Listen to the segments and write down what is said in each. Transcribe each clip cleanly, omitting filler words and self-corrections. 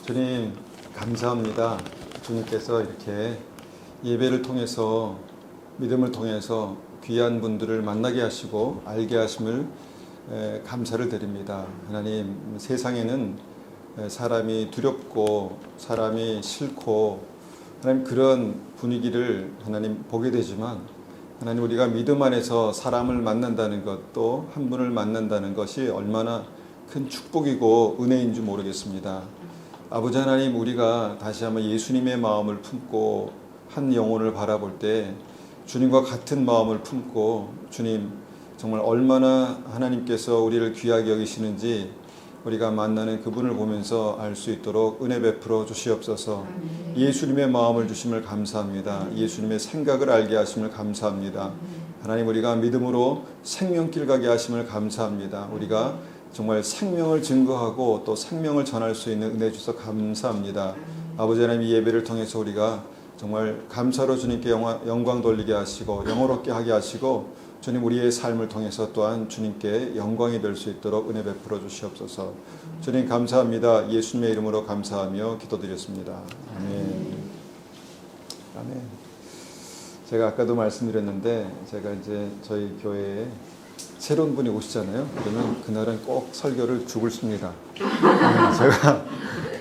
주님 감사합니다. 주님께서 이렇게 예배를 통해서 믿음을 통해서 귀한 분들을 만나게 하시고 알게 하심을 감사를 드립니다. 하나님, 세상에는 사람이 두렵고 사람이 싫고 하나님 그런 분위기를 하나님 보게 되지만 하나님 우리가 믿음 안에서 사람을 만난다는 것 또 한 분을 만난다는 것이 얼마나 큰 축복이고 은혜인 줄 모르겠습니다. 아버지 하나님, 우리가 다시 한번 예수님의 마음을 품고 한 영혼을 바라볼 때 주님과 같은 마음을 품고 주님 정말 얼마나 하나님께서 우리를 귀하게 여기시는지 우리가 만나는 그분을 보면서 알 수 있도록 은혜 베풀어 주시옵소서. 예수님의 마음을 주심을 감사합니다. 예수님의 생각을 알게 하심을 감사합니다. 하나님, 우리가 믿음으로 생명길 가게 하심을 감사합니다. 우리가 정말 생명을 증거하고 또 생명을 전할 수 있는 은혜 주셔서 감사합니다. 아버지 하나님, 이 예배를 통해서 우리가 정말 감사로 주님께 영광 돌리게 하시고 영어롭게 하게 하시고 주님 우리의 삶을 통해서 또한 주님께 영광이 될 수 있도록 은혜 베풀어 주시옵소서. 주님 감사합니다. 예수님의 이름으로 감사하며 기도드렸습니다. 아멘. 아멘. 제가 아까도 말씀드렸는데 제가 이제 저희 교회에 새로운 분이 오시잖아요. 그러면 그날은 꼭 설교를 죽을 씁니다. 제가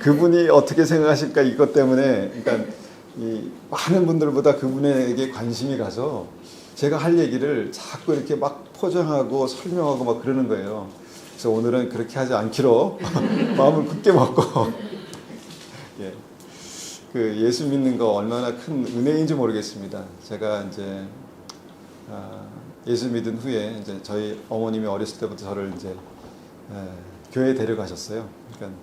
그분이 어떻게 생각하실까 이것 때문에 그러니까 이 많은 분들보다 그분에게 관심이 가서 제가 할 얘기를 자꾸 이렇게 막 포장하고 설명하고 막 그러는 거예요. 그래서 오늘은 그렇게 하지 않기로 마음을 굳게 먹고 예. 그 예수 믿는 거 얼마나 큰 은혜인지 모르겠습니다. 제가 이제 예수 믿은 후에 이제 저희 어머님이 어렸을 때부터 저를 이제 교회에 데려가셨어요. 그러니까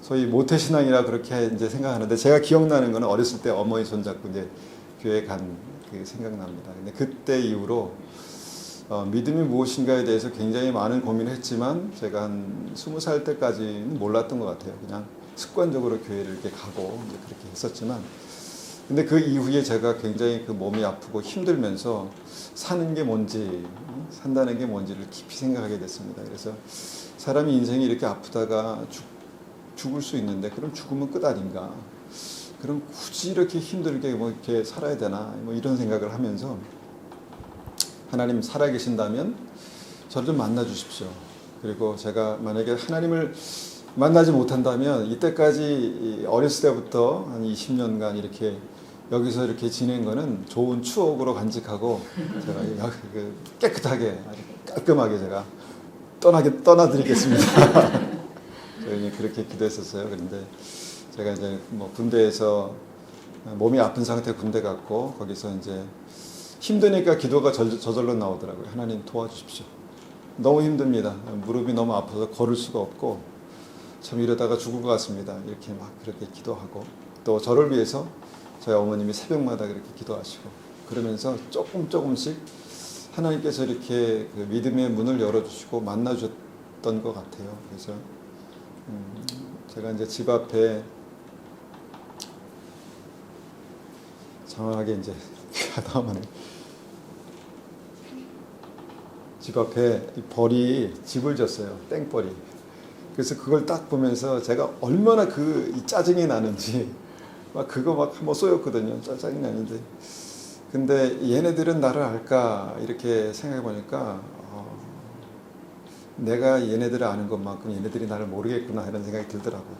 소위 모태신앙이라 그렇게 이제 생각하는데 제가 기억나는 거는 어렸을 때 어머니 손잡고 이제 교회 간 그 생각납니다. 근데 그때 이후로 믿음이 무엇인가에 대해서 굉장히 많은 고민을 했지만 제가 한 20살 때까지는 몰랐던 것 같아요. 그냥 습관적으로 교회를 이렇게 가고 이제 그렇게 했었지만 근데 그 이후에 제가 굉장히 그 몸이 아프고 힘들면서 사는 게 뭔지 산다는 게 뭔지를 깊이 생각하게 됐습니다. 그래서 사람이 인생이 이렇게 아프다가 죽을 수 있는데 그럼 죽으면 끝 아닌가? 그럼 굳이 이렇게 힘들게 뭐 이렇게 살아야 되나? 뭐 이런 생각을 하면서 하나님 살아계신다면 저를 좀 만나 주십시오. 그리고 제가 만약에 하나님을 만나지 못한다면 이때까지 어렸을 때부터 한 20년간 이렇게 여기서 이렇게 지낸 거는 좋은 추억으로 간직하고 제가 깨끗하게 아주 깔끔하게 제가 떠나드리겠습니다. 저희는 그렇게 기도했었어요. 그런데 제가 이제 뭐 군대에서 몸이 아픈 상태 군대 갔고 거기서 이제 힘드니까 기도가 저절로 나오더라고요. 하나님 도와주십시오. 너무 힘듭니다. 무릎이 너무 아파서 걸을 수가 없고 참 이러다가 죽을 것 같습니다. 이렇게 막 그렇게 기도하고 또 저를 위해서 저희 어머님이 새벽마다 그렇게 기도하시고 그러면서 조금씩 하나님께서 이렇게 그 믿음의 문을 열어주시고 만나주셨던 것 같아요. 그래서 제가 이제 집 앞에 정확하게 이제 하다만 집 앞에 벌이 집을 졌어요. 땡벌이. 그래서 그걸 딱 보면서 제가 얼마나 그 짜증이 나는지 막 그거 막 한번 쏘였거든요. 짜증이 나는데 근데 얘네들은 나를 알까 이렇게 생각해 보니까 내가 얘네들을 아는 것만큼 얘네들이 나를 모르겠구나 이런 생각이 들더라고요.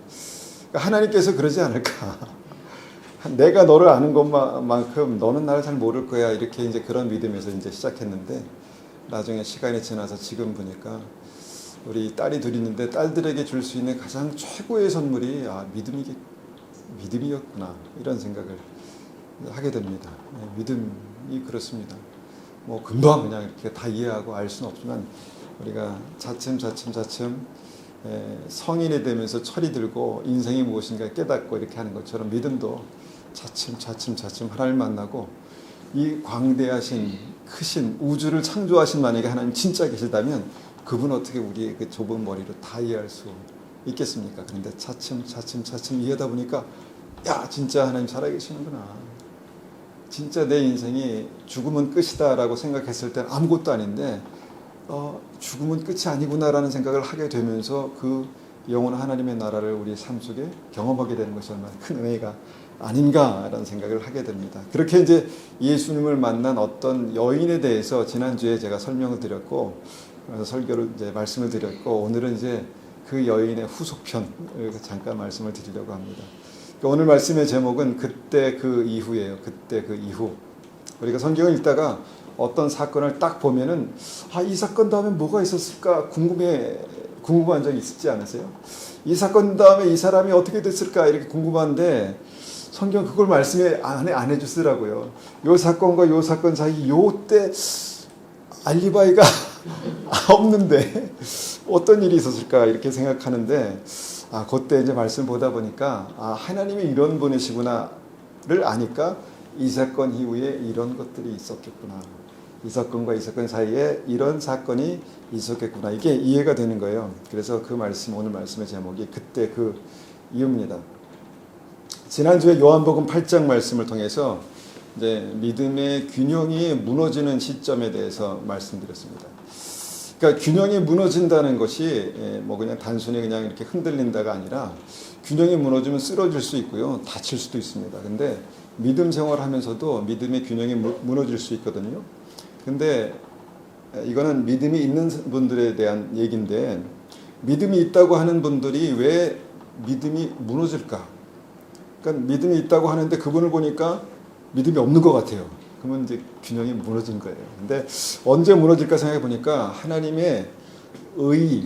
그러니까 하나님께서 그러지 않을까. 내가 너를 아는 것만큼 너는 나를 잘 모를 거야 이렇게 이제 그런 믿음에서 이제 시작했는데 나중에 시간이 지나서 지금 보니까 우리 딸이 둘 있는데 딸들에게 줄 수 있는 가장 최고의 선물이 믿음이었구나 이런 생각을 하게 됩니다. 믿음이 그렇습니다. 뭐 금방 그냥 이렇게 다 이해하고 알 수는 없지만 우리가 차츰 성인이 되면서 철이 들고 인생이 무엇인가 깨닫고 이렇게 하는 것처럼 믿음도 차츰 하나님을 만나고 이 광대하신 크신 우주를 창조하신 만약에 하나님 진짜 계시다면 그분 어떻게 우리의 그 좁은 머리로 다 이해할 수 있겠습니까? 그런데 차츰 이해하다 보니까 야 진짜 하나님 살아계시는구나. 진짜 내 인생이 죽음은 끝이다라고 생각했을 땐 아무것도 아닌데 죽음은 끝이 아니구나라는 생각을 하게 되면서 그 영원한 하나님의 나라를 우리 삶 속에 경험하게 되는 것이 얼마나 큰 은혜가 아닌가라는 생각을 하게 됩니다. 그렇게 이제 예수님을 만난 어떤 여인에 대해서 지난주에 제가 설명을 드렸고, 설교를 이제 말씀을 드렸고, 오늘은 이제 그 여인의 후속편을 잠깐 말씀을 드리려고 합니다. 오늘 말씀의 제목은 그때 그 이후예요. 그때 그 이후. 우리가 성경을 읽다가 어떤 사건을 딱 보면은 이 사건 다음에 뭐가 있었을까 궁금한 적이 있지 않으세요? 이 사건 다음에 이 사람이 어떻게 됐을까 이렇게 궁금한데 성경 그걸 말씀에 안 해주시더라고요. 요 사건과 요 사건 사이 요때 알리바이가 없는데 어떤 일이 있었을까 이렇게 생각하는데 그때 이제 말씀 보다 보니까 하나님이 이런 분이시구나를 아니까 이 사건 이후에 이런 것들이 있었겠구나. 이 사건과 이 사건 사이에 이런 사건이 있었겠구나. 이게 이해가 되는 거예요. 그래서 그 말씀, 오늘 말씀의 제목이 그때 그 이후입니다. 지난주에 요한복음 8장 말씀을 통해서 이제 믿음의 균형이 무너지는 시점에 대해서 말씀드렸습니다. 그러니까 균형이 무너진다는 것이 뭐 그냥 단순히 그냥 이렇게 흔들린다가 아니라 균형이 무너지면 쓰러질 수 있고요. 다칠 수도 있습니다. 근데 믿음 생활하면서도 믿음의 균형이 무너질 수 있거든요. 근데 이거는 믿음이 있는 분들에 대한 얘기인데 믿음이 있다고 하는 분들이 왜 믿음이 무너질까? 그러니까 믿음이 있다고 하는데 그분을 보니까 믿음이 없는 것 같아요. 그러면 이제 균형이 무너진 거예요. 근데 언제 무너질까 생각해 보니까 하나님의 의,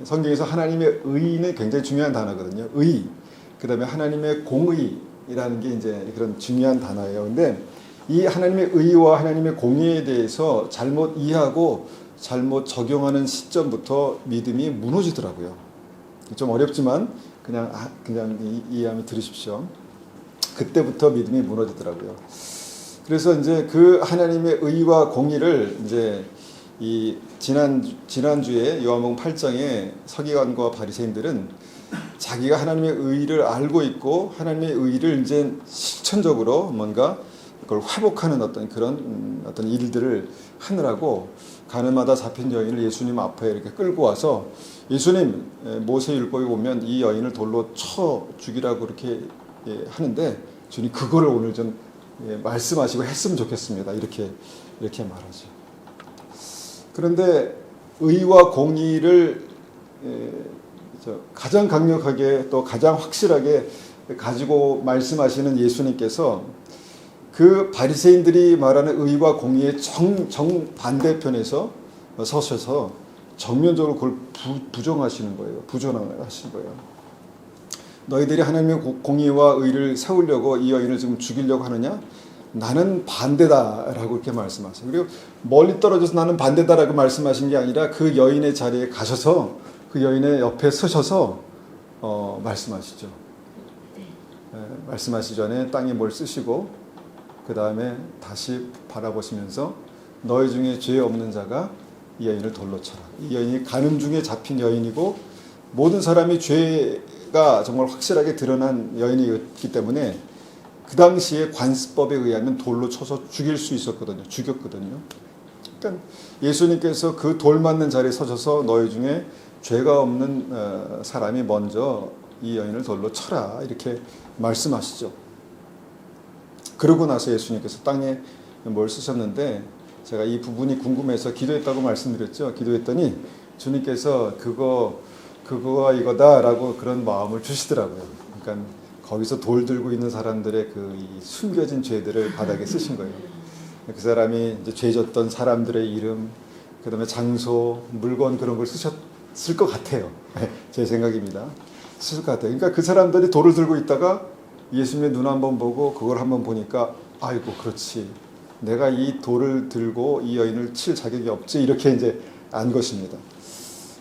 성경에서 하나님의 의는 굉장히 중요한 단어거든요. 의, 그 다음에 하나님의 공의라는 게 이제 그런 중요한 단어예요. 근데 이 하나님의 의와 하나님의 공의에 대해서 잘못 이해하고 잘못 적용하는 시점부터 믿음이 무너지더라고요. 좀 어렵지만 그냥 이해하면 들으십시오. 그때부터 믿음이 무너지더라고요. 그래서 이제 그 하나님의 의와 공의를 이제 이 지난주에 요한복음 8장에 서기관과 바리새인들은 자기가 하나님의 의를 알고 있고 하나님의 의를 이제 실천적으로 뭔가 그걸 회복하는 어떤 일들을 하느라고 가늠하다 잡힌 여인을 예수님 앞에 이렇게 끌고 와서 예수님 모세율법에 보면 이 여인을 돌로 쳐 죽이라고 이렇게 하는데 주님 그거를 오늘 좀 말씀하시고 했으면 좋겠습니다. 이렇게 말하죠. 그런데 의와 공의를 가장 강력하게 또 가장 확실하게 가지고 말씀하시는 예수님께서 그 바리새인들이 말하는 의와 공의의 정반대편에서 서셔서 정면적으로 그걸 부정하시는 거예요. 부정하시는 거예요. 너희들이 하나님의 공의와 의를 세우려고 이 여인을 지금 죽이려고 하느냐? 나는 반대다라고 이렇게 말씀하세요. 그리고 멀리 떨어져서 나는 반대다라고 말씀하신 게 아니라 그 여인의 자리에 가셔서 그 여인의 옆에 서셔서 말씀하시죠. 말씀하시기 전에 땅에 뭘 쓰시고 그 다음에 다시 바라보시면서 너희 중에 죄 없는 자가 이 여인을 돌로 쳐라. 이 여인이 가늠 중에 잡힌 여인이고 모든 사람이 죄가 정말 확실하게 드러난 여인이었기 때문에 그 당시에 관습법에 의하면 돌로 쳐서 죽일 수 있었거든요. 죽였거든요. 그러니까 예수님께서 그 돌 맞는 자리에 서셔서 너희 중에 죄가 없는 사람이 먼저 이 여인을 돌로 쳐라 이렇게 말씀하시죠. 그러고 나서 예수님께서 땅에 뭘 쓰셨는데 제가 이 부분이 궁금해서 기도했다고 말씀드렸죠. 기도했더니 주님께서 그거가 이거다라고 그런 마음을 주시더라고요. 그러니까 거기서 돌 들고 있는 사람들의 이 숨겨진 죄들을 바닥에 쓰신 거예요. 그 사람이 이제 죄 졌던 사람들의 이름, 그 다음에 장소, 물건 그런 걸 쓰셨을 것 같아요. 제 생각입니다. 쓰실 것 같아요. 그러니까 그 사람들이 돌을 들고 있다가 예수님의 눈 한번 보고 그걸 한번 보니까 아이고 그렇지. 내가 이 돌을 들고 이 여인을 칠 자격이 없지. 이렇게 이제 안 것입니다.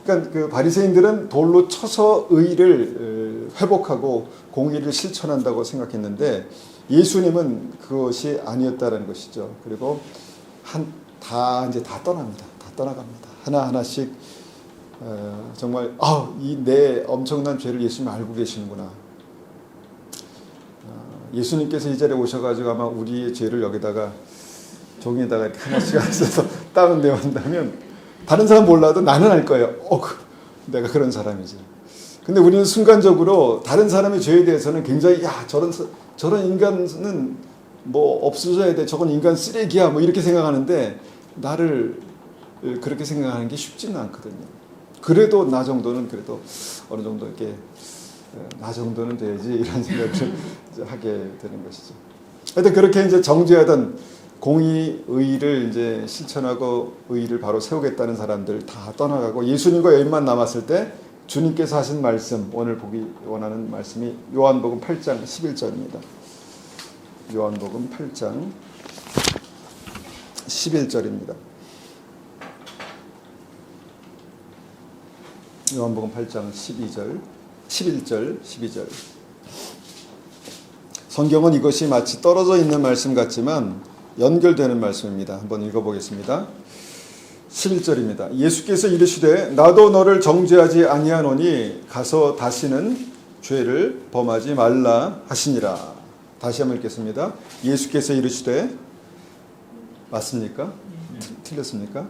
그러니까 그 바리새인들은 돌로 쳐서 의를 회복하고 공의를 실천한다고 생각했는데 예수님은 그것이 아니었다는 것이죠. 그리고 다 떠납니다. 다 떠나갑니다. 하나하나씩 정말 이 내 엄청난 죄를 예수님이 알고 계시는구나. 예수님께서 이 자리에 오셔가지고 아마 우리의 죄를 여기다가 종이에다가 이렇게 하나씩 써서 다운 내온다면 다른 사람 몰라도 나는 알 거예요. 내가 그런 사람이지. 근데 우리는 순간적으로 다른 사람의 죄에 대해서는 굉장히 야 저런 인간은 뭐 없어져야 돼. 저건 인간 쓰레기야. 뭐 이렇게 생각하는데 나를 그렇게 생각하는 게 쉽지는 않거든요. 그래도 나 정도는 그래도 어느 정도 이렇게 나 정도는 돼야지 이런 생각을 하게 되는 것이죠. 하여튼 그렇게 이제 정죄하던 공의, 의를 이제 실천하고 의를 바로 세우겠다는 사람들 다 떠나가고 예수님과 여인만 남았을 때 주님께서 하신 말씀, 오늘 보기 원하는 말씀이 요한복음 8장 11절입니다. 요한복음 8장 11절입니다. 요한복음 8장 11절, 12절. 성경은 이것이 마치 떨어져 있는 말씀 같지만 연결되는 말씀입니다. 한번 읽어보겠습니다. 11절입니다. 예수께서 이르시되 나도 너를 정죄하지 아니하노니 가서 다시는 죄를 범하지 말라 하시니라. 다시 한번 읽겠습니다. 예수께서 이르시되 맞습니까? 틀렸습니까?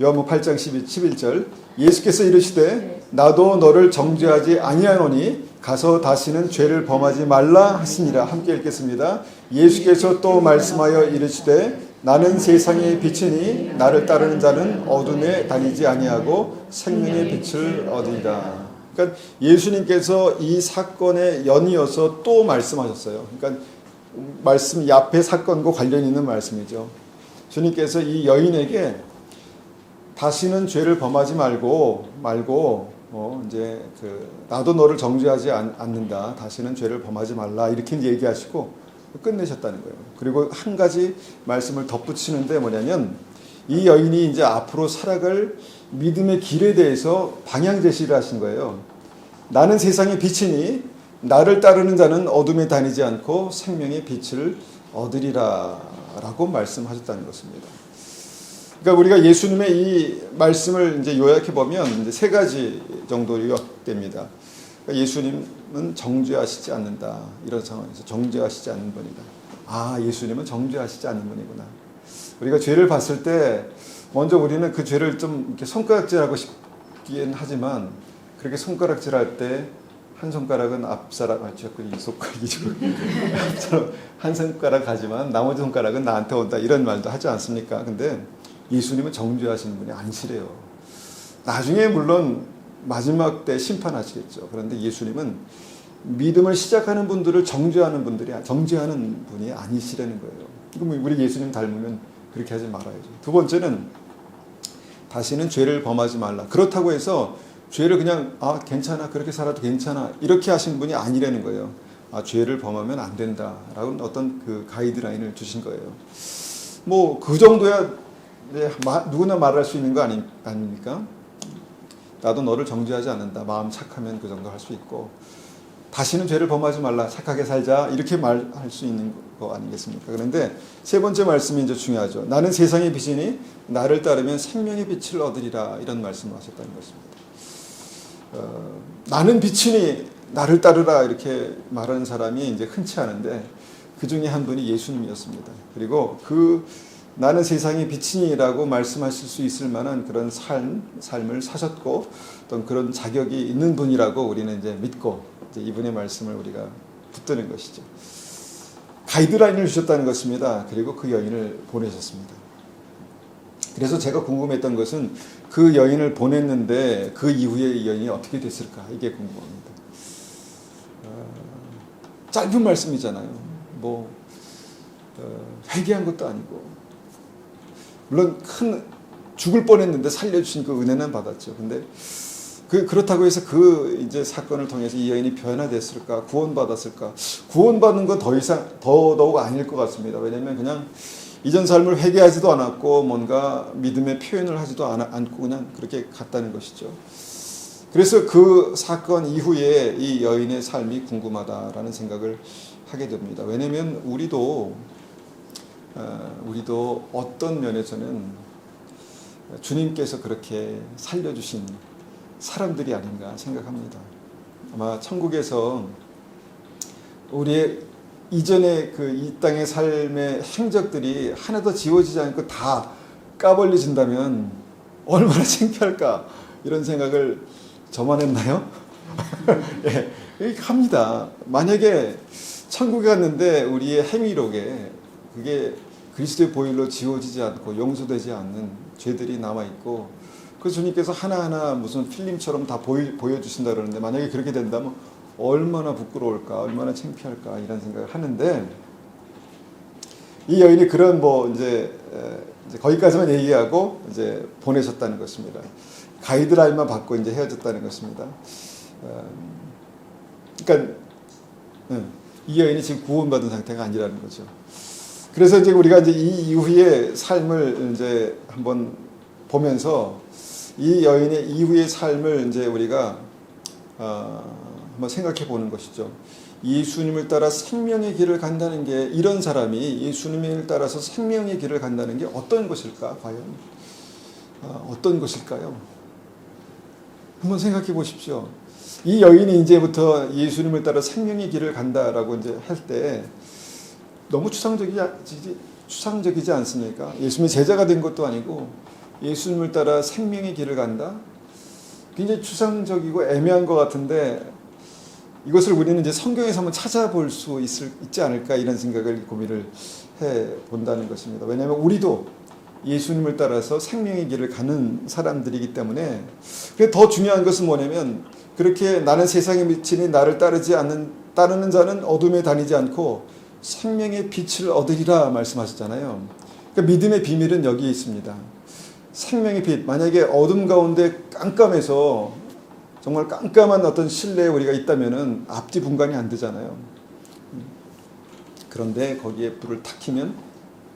요한복음 8장 11절 예수께서 이르시되 나도 너를 정죄하지 아니하노니 가서 다시는 죄를 범하지 말라 하시니라. 함께 읽겠습니다. 예수께서 또 말씀하여 이르시되 나는 세상의 빛이니 나를 따르는 자는 어둠에 다니지 아니하고 생명의 빛을 얻으리라. 그러니까 예수님께서 이 사건의 연이어서 또 말씀하셨어요. 그러니까 말씀 이 앞에 사건과 관련 있는 말씀이죠. 주님께서 이 여인에게 다시는 죄를 범하지 말고 이제 나도 너를 정죄하지 않는다. 다시는 죄를 범하지 말라. 이렇게 얘기하시고 끝내셨다는 거예요. 그리고 한 가지 말씀을 덧붙이는데 뭐냐면 이 여인이 이제 앞으로 살아갈 믿음의 길에 대해서 방향 제시를 하신 거예요. 나는 세상의 빛이니 나를 따르는 자는 어둠에 다니지 않고 생명의 빛을 얻으리라 라고 말씀하셨다는 것입니다. 그러니까 우리가 예수님의 이 말씀을 이제 요약해 보면 이제 세 가지 정도 요약됩니다. 그러니까 예수님은 정죄하시지 않는다. 이런 상황에서 정죄하시지 않는 분이다. 아, 예수님은 정죄하시지 않는 분이구나. 우리가 죄를 봤을 때 먼저 우리는 그 죄를 좀 이렇게 손가락질하고 싶긴 하지만 그렇게 손가락질할 때 한 손가락은 앞사람, 이 손가락이죠. 한 손가락 하지만 나머지 손가락은 나한테 온다. 이런 말도 하지 않습니까? 근데 예수님은 정죄하시는 분이 아니시래요. 나중에 물론 마지막 때 심판하시겠죠. 그런데 예수님은 믿음을 시작하는 분들을 정죄하는 분이 아니시라는 거예요. 그럼 우리 예수님 닮으면 그렇게 하지 말아야죠. 두 번째는 다시는 죄를 범하지 말라. 그렇다고 해서 죄를 그냥 괜찮아 그렇게 살아도 괜찮아 이렇게 하신 분이 아니라는 거예요. 죄를 범하면 안 된다라는 어떤 그 가이드라인을 주신 거예요. 뭐 그 정도야 누구나 말할 수 있는 거 아닙니까? 나도 너를 정죄하지 않는다. 마음 착하면 그 정도 할 수 있고 다시는 죄를 범하지 말라. 착하게 살자. 이렇게 말할 수 있는 거 아니겠습니까? 그런데 세 번째 말씀이 이제 중요하죠. 나는 세상의 빛이니 나를 따르면 생명의 빛을 얻으리라. 이런 말씀을 하셨다는 것입니다. 나는 빛이니 나를 따르라. 이렇게 말하는 사람이 이제 흔치 않은데 그 중에 한 분이 예수님이었습니다. 그리고 나는 세상의 빛이니라고 말씀하실 수 있을 만한 그런 삶을 사셨고 어떤 그런 자격이 있는 분이라고 우리는 이제 믿고 이제 이분의 말씀을 우리가 붙드는 것이죠. 가이드라인을 주셨다는 것입니다. 그리고 그 여인을 보내셨습니다. 그래서 제가 궁금했던 것은 그 여인을 보냈는데 그 이후에 이 여인이 어떻게 됐을까? 이게 궁금합니다. 짧은 말씀이잖아요. 회개한 것도 아니고 물론 죽을 뻔했는데 살려주신 그 은혜는 받았죠. 근데 그렇다고 해서 이제 사건을 통해서 이 여인이 변화됐을까? 구원받았을까? 구원받는 건 더더욱 아닐 것 같습니다. 왜냐면 그냥 이전 삶을 회개하지도 않았고 뭔가 믿음의 표현을 하지도 않고 그냥 그렇게 갔다는 것이죠. 그래서 그 사건 이후에 이 여인의 삶이 궁금하다라는 생각을 하게 됩니다. 왜냐면 우리도 어떤 면에서는 주님께서 그렇게 살려주신 사람들이 아닌가 생각합니다. 아마 천국에서 우리의 이전의 이 땅의 삶의 행적들이 하나도 지워지지 않고 다 까발려진다면 얼마나 창피할까 이런 생각을 저만 했나요? 예, 갑니다. 만약에 천국에 갔는데 우리의 행위록에 그게 그리스도의 보혈로 지워지지 않고 용서되지 않는 죄들이 남아있고, 그 주님께서 하나하나 무슨 필름처럼 다 보여주신다 그러는데, 만약에 그렇게 된다면 얼마나 부끄러울까, 얼마나 창피할까, 이런 생각을 하는데, 이 여인이 그런 이제 거기까지만 얘기하고 이제 보내셨다는 것입니다. 가이드라인만 받고 이제 헤어졌다는 것입니다. 그러니까 이 여인이 지금 구원받은 상태가 아니라는 거죠. 그래서 이제 우리가 이제 이 이후의 삶을 이제 한번 보면서 이 여인의 이후의 삶을 이제 우리가 한번 생각해 보는 것이죠. 예수님을 따라 생명의 길을 간다는 게, 이런 사람이 예수님을 따라서 생명의 길을 간다는 게 어떤 것일까? 과연 어떤 것일까요? 한번 생각해 보십시오. 이 여인이 이제부터 예수님을 따라 생명의 길을 간다라고 이제 할 때 너무 추상적이지 않습니까? 예수님의 제자가 된 것도 아니고 예수님을 따라 생명의 길을 간다? 굉장히 추상적이고 애매한 것 같은데, 이것을 우리는 이제 성경에서 한번 찾아볼 수 있지 않을까, 이런 생각을 고민을 해 본다는 것입니다. 왜냐하면 우리도 예수님을 따라서 생명의 길을 가는 사람들이기 때문에. 더 중요한 것은 뭐냐면, 그렇게 나는 세상에 미치니 나를 따르는 자는 어둠에 다니지 않고 생명의 빛을 얻으리라 말씀하셨잖아요. 그러니까 믿음의 비밀은 여기에 있습니다. 생명의 빛, 만약에 어둠 가운데 깜깜해서 정말 깜깜한 어떤 실내에 우리가 있다면은 앞뒤 분간이 안 되잖아요. 그런데 거기에 불을 탁 켜면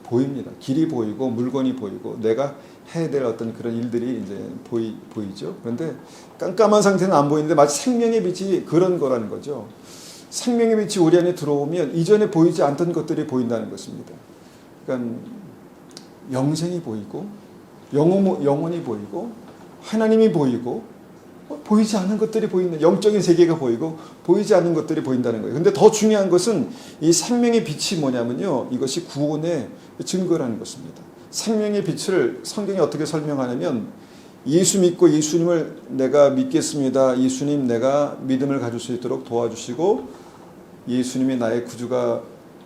보입니다. 길이 보이고 물건이 보이고 내가 해야 될 어떤 그런 일들이 이제 보이죠. 그런데 깜깜한 상태는 안 보이는데 마치 생명의 빛이 그런 거라는 거죠. 생명의 빛이 우리 안에 들어오면 이전에 보이지 않던 것들이 보인다는 것입니다. 그러니까 영생이 보이고 영혼이 보이고 하나님이 보이고, 보이지 않는 것들이 보이는, 영적인 세계가 보이고 보이지 않는 것들이 보인다는 거예요. 근데 더 중요한 것은 이 생명의 빛이 뭐냐면요, 이것이 구원의 증거라는 것입니다. 생명의 빛을 성경이 어떻게 설명하냐면, 예수 믿고 예수님을 내가 믿겠습니다, 예수님 내가 믿음을 가질 수 있도록 도와주시고 예수님이 나의 구주가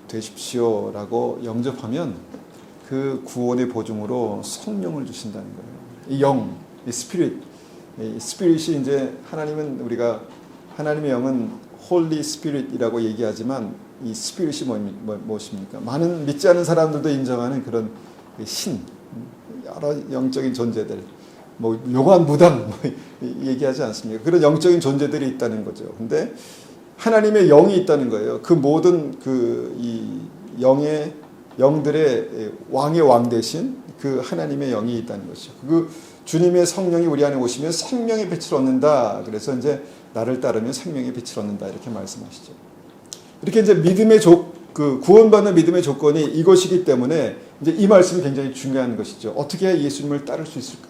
되십시오 라고 영접하면 그 구원의 보증으로 성령을 주신다는 거예요. 이 영, 이 스피릿이 이제 하나님의 영은 홀리 스피릿이라고 얘기하지만, 이 스피릿이 무엇입니까? 많은 믿지 않는 사람들도 인정하는 그런 신, 여러 영적인 존재들, 용한 무당 얘기하지 않습니까? 그런 영적인 존재들이 있다는 거죠. 근데 하나님의 영이 있다는 거예요. 그 모든 이 영들의 왕의 왕 대신 그 하나님의 영이 있다는 것이죠. 그 주님의 성령이 우리 안에 오시면 생명의 빛을 얻는다. 그래서 이제 나를 따르면 생명의 빛을 얻는다, 이렇게 말씀하시죠. 이렇게 이제 구원받는 믿음의 조건이 이것이기 때문에 이제 이 말씀이 굉장히 중요한 것이죠. 어떻게 예수님을 따를 수 있을까?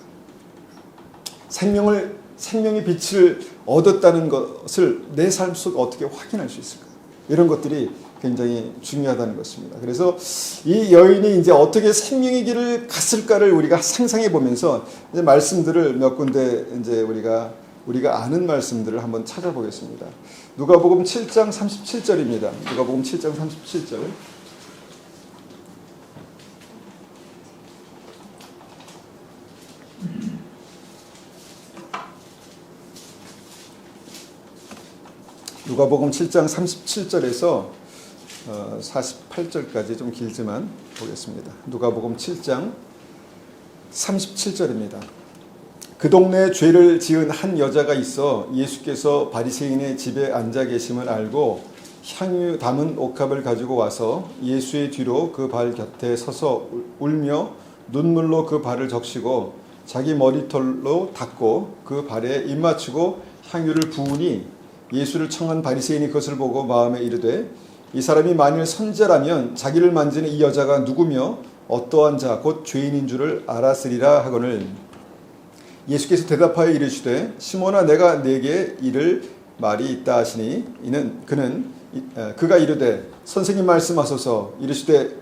생명의 빛을 얻었다는 것을 내 삶 속에 어떻게 확인할 수 있을까? 이런 것들이 굉장히 중요하다는 것입니다. 그래서 이 여인이 이제 어떻게 생명의 길을 갔을까를 우리가 상상해 보면서 이제 말씀들을 몇 군데 이제 우리가 아는 말씀들을 한번 찾아보겠습니다. 누가복음 7장 37절입니다. 누가복음 7장 37절. 누가복음 7장 37절에서 48절까지 좀 길지만 보겠습니다. 누가복음 7장 37절입니다. 그 동네에 죄를 지은 한 여자가 있어 예수께서 바리새인의 집에 앉아 계심을 알고 향유 담은 옥합을 가지고 와서 예수의 뒤로 그 발 곁에 서서 울며 눈물로 그 발을 적시고 자기 머리털로 닦고 그 발에 입 맞추고 향유를 부으니, 예수를 청한 바리새인이 그것을 보고 마음에 이르되, 이 사람이 만일 선지자라면 자기를 만지는 이 여자가 누구며 어떠한 자 곧 죄인인 줄을 알았으리라 하거늘, 예수께서 대답하여 이르시되, 시몬아 내가 네게 이를 말이 있다 하시니, 그가 이르되 선생님 말씀하소서. 이르시되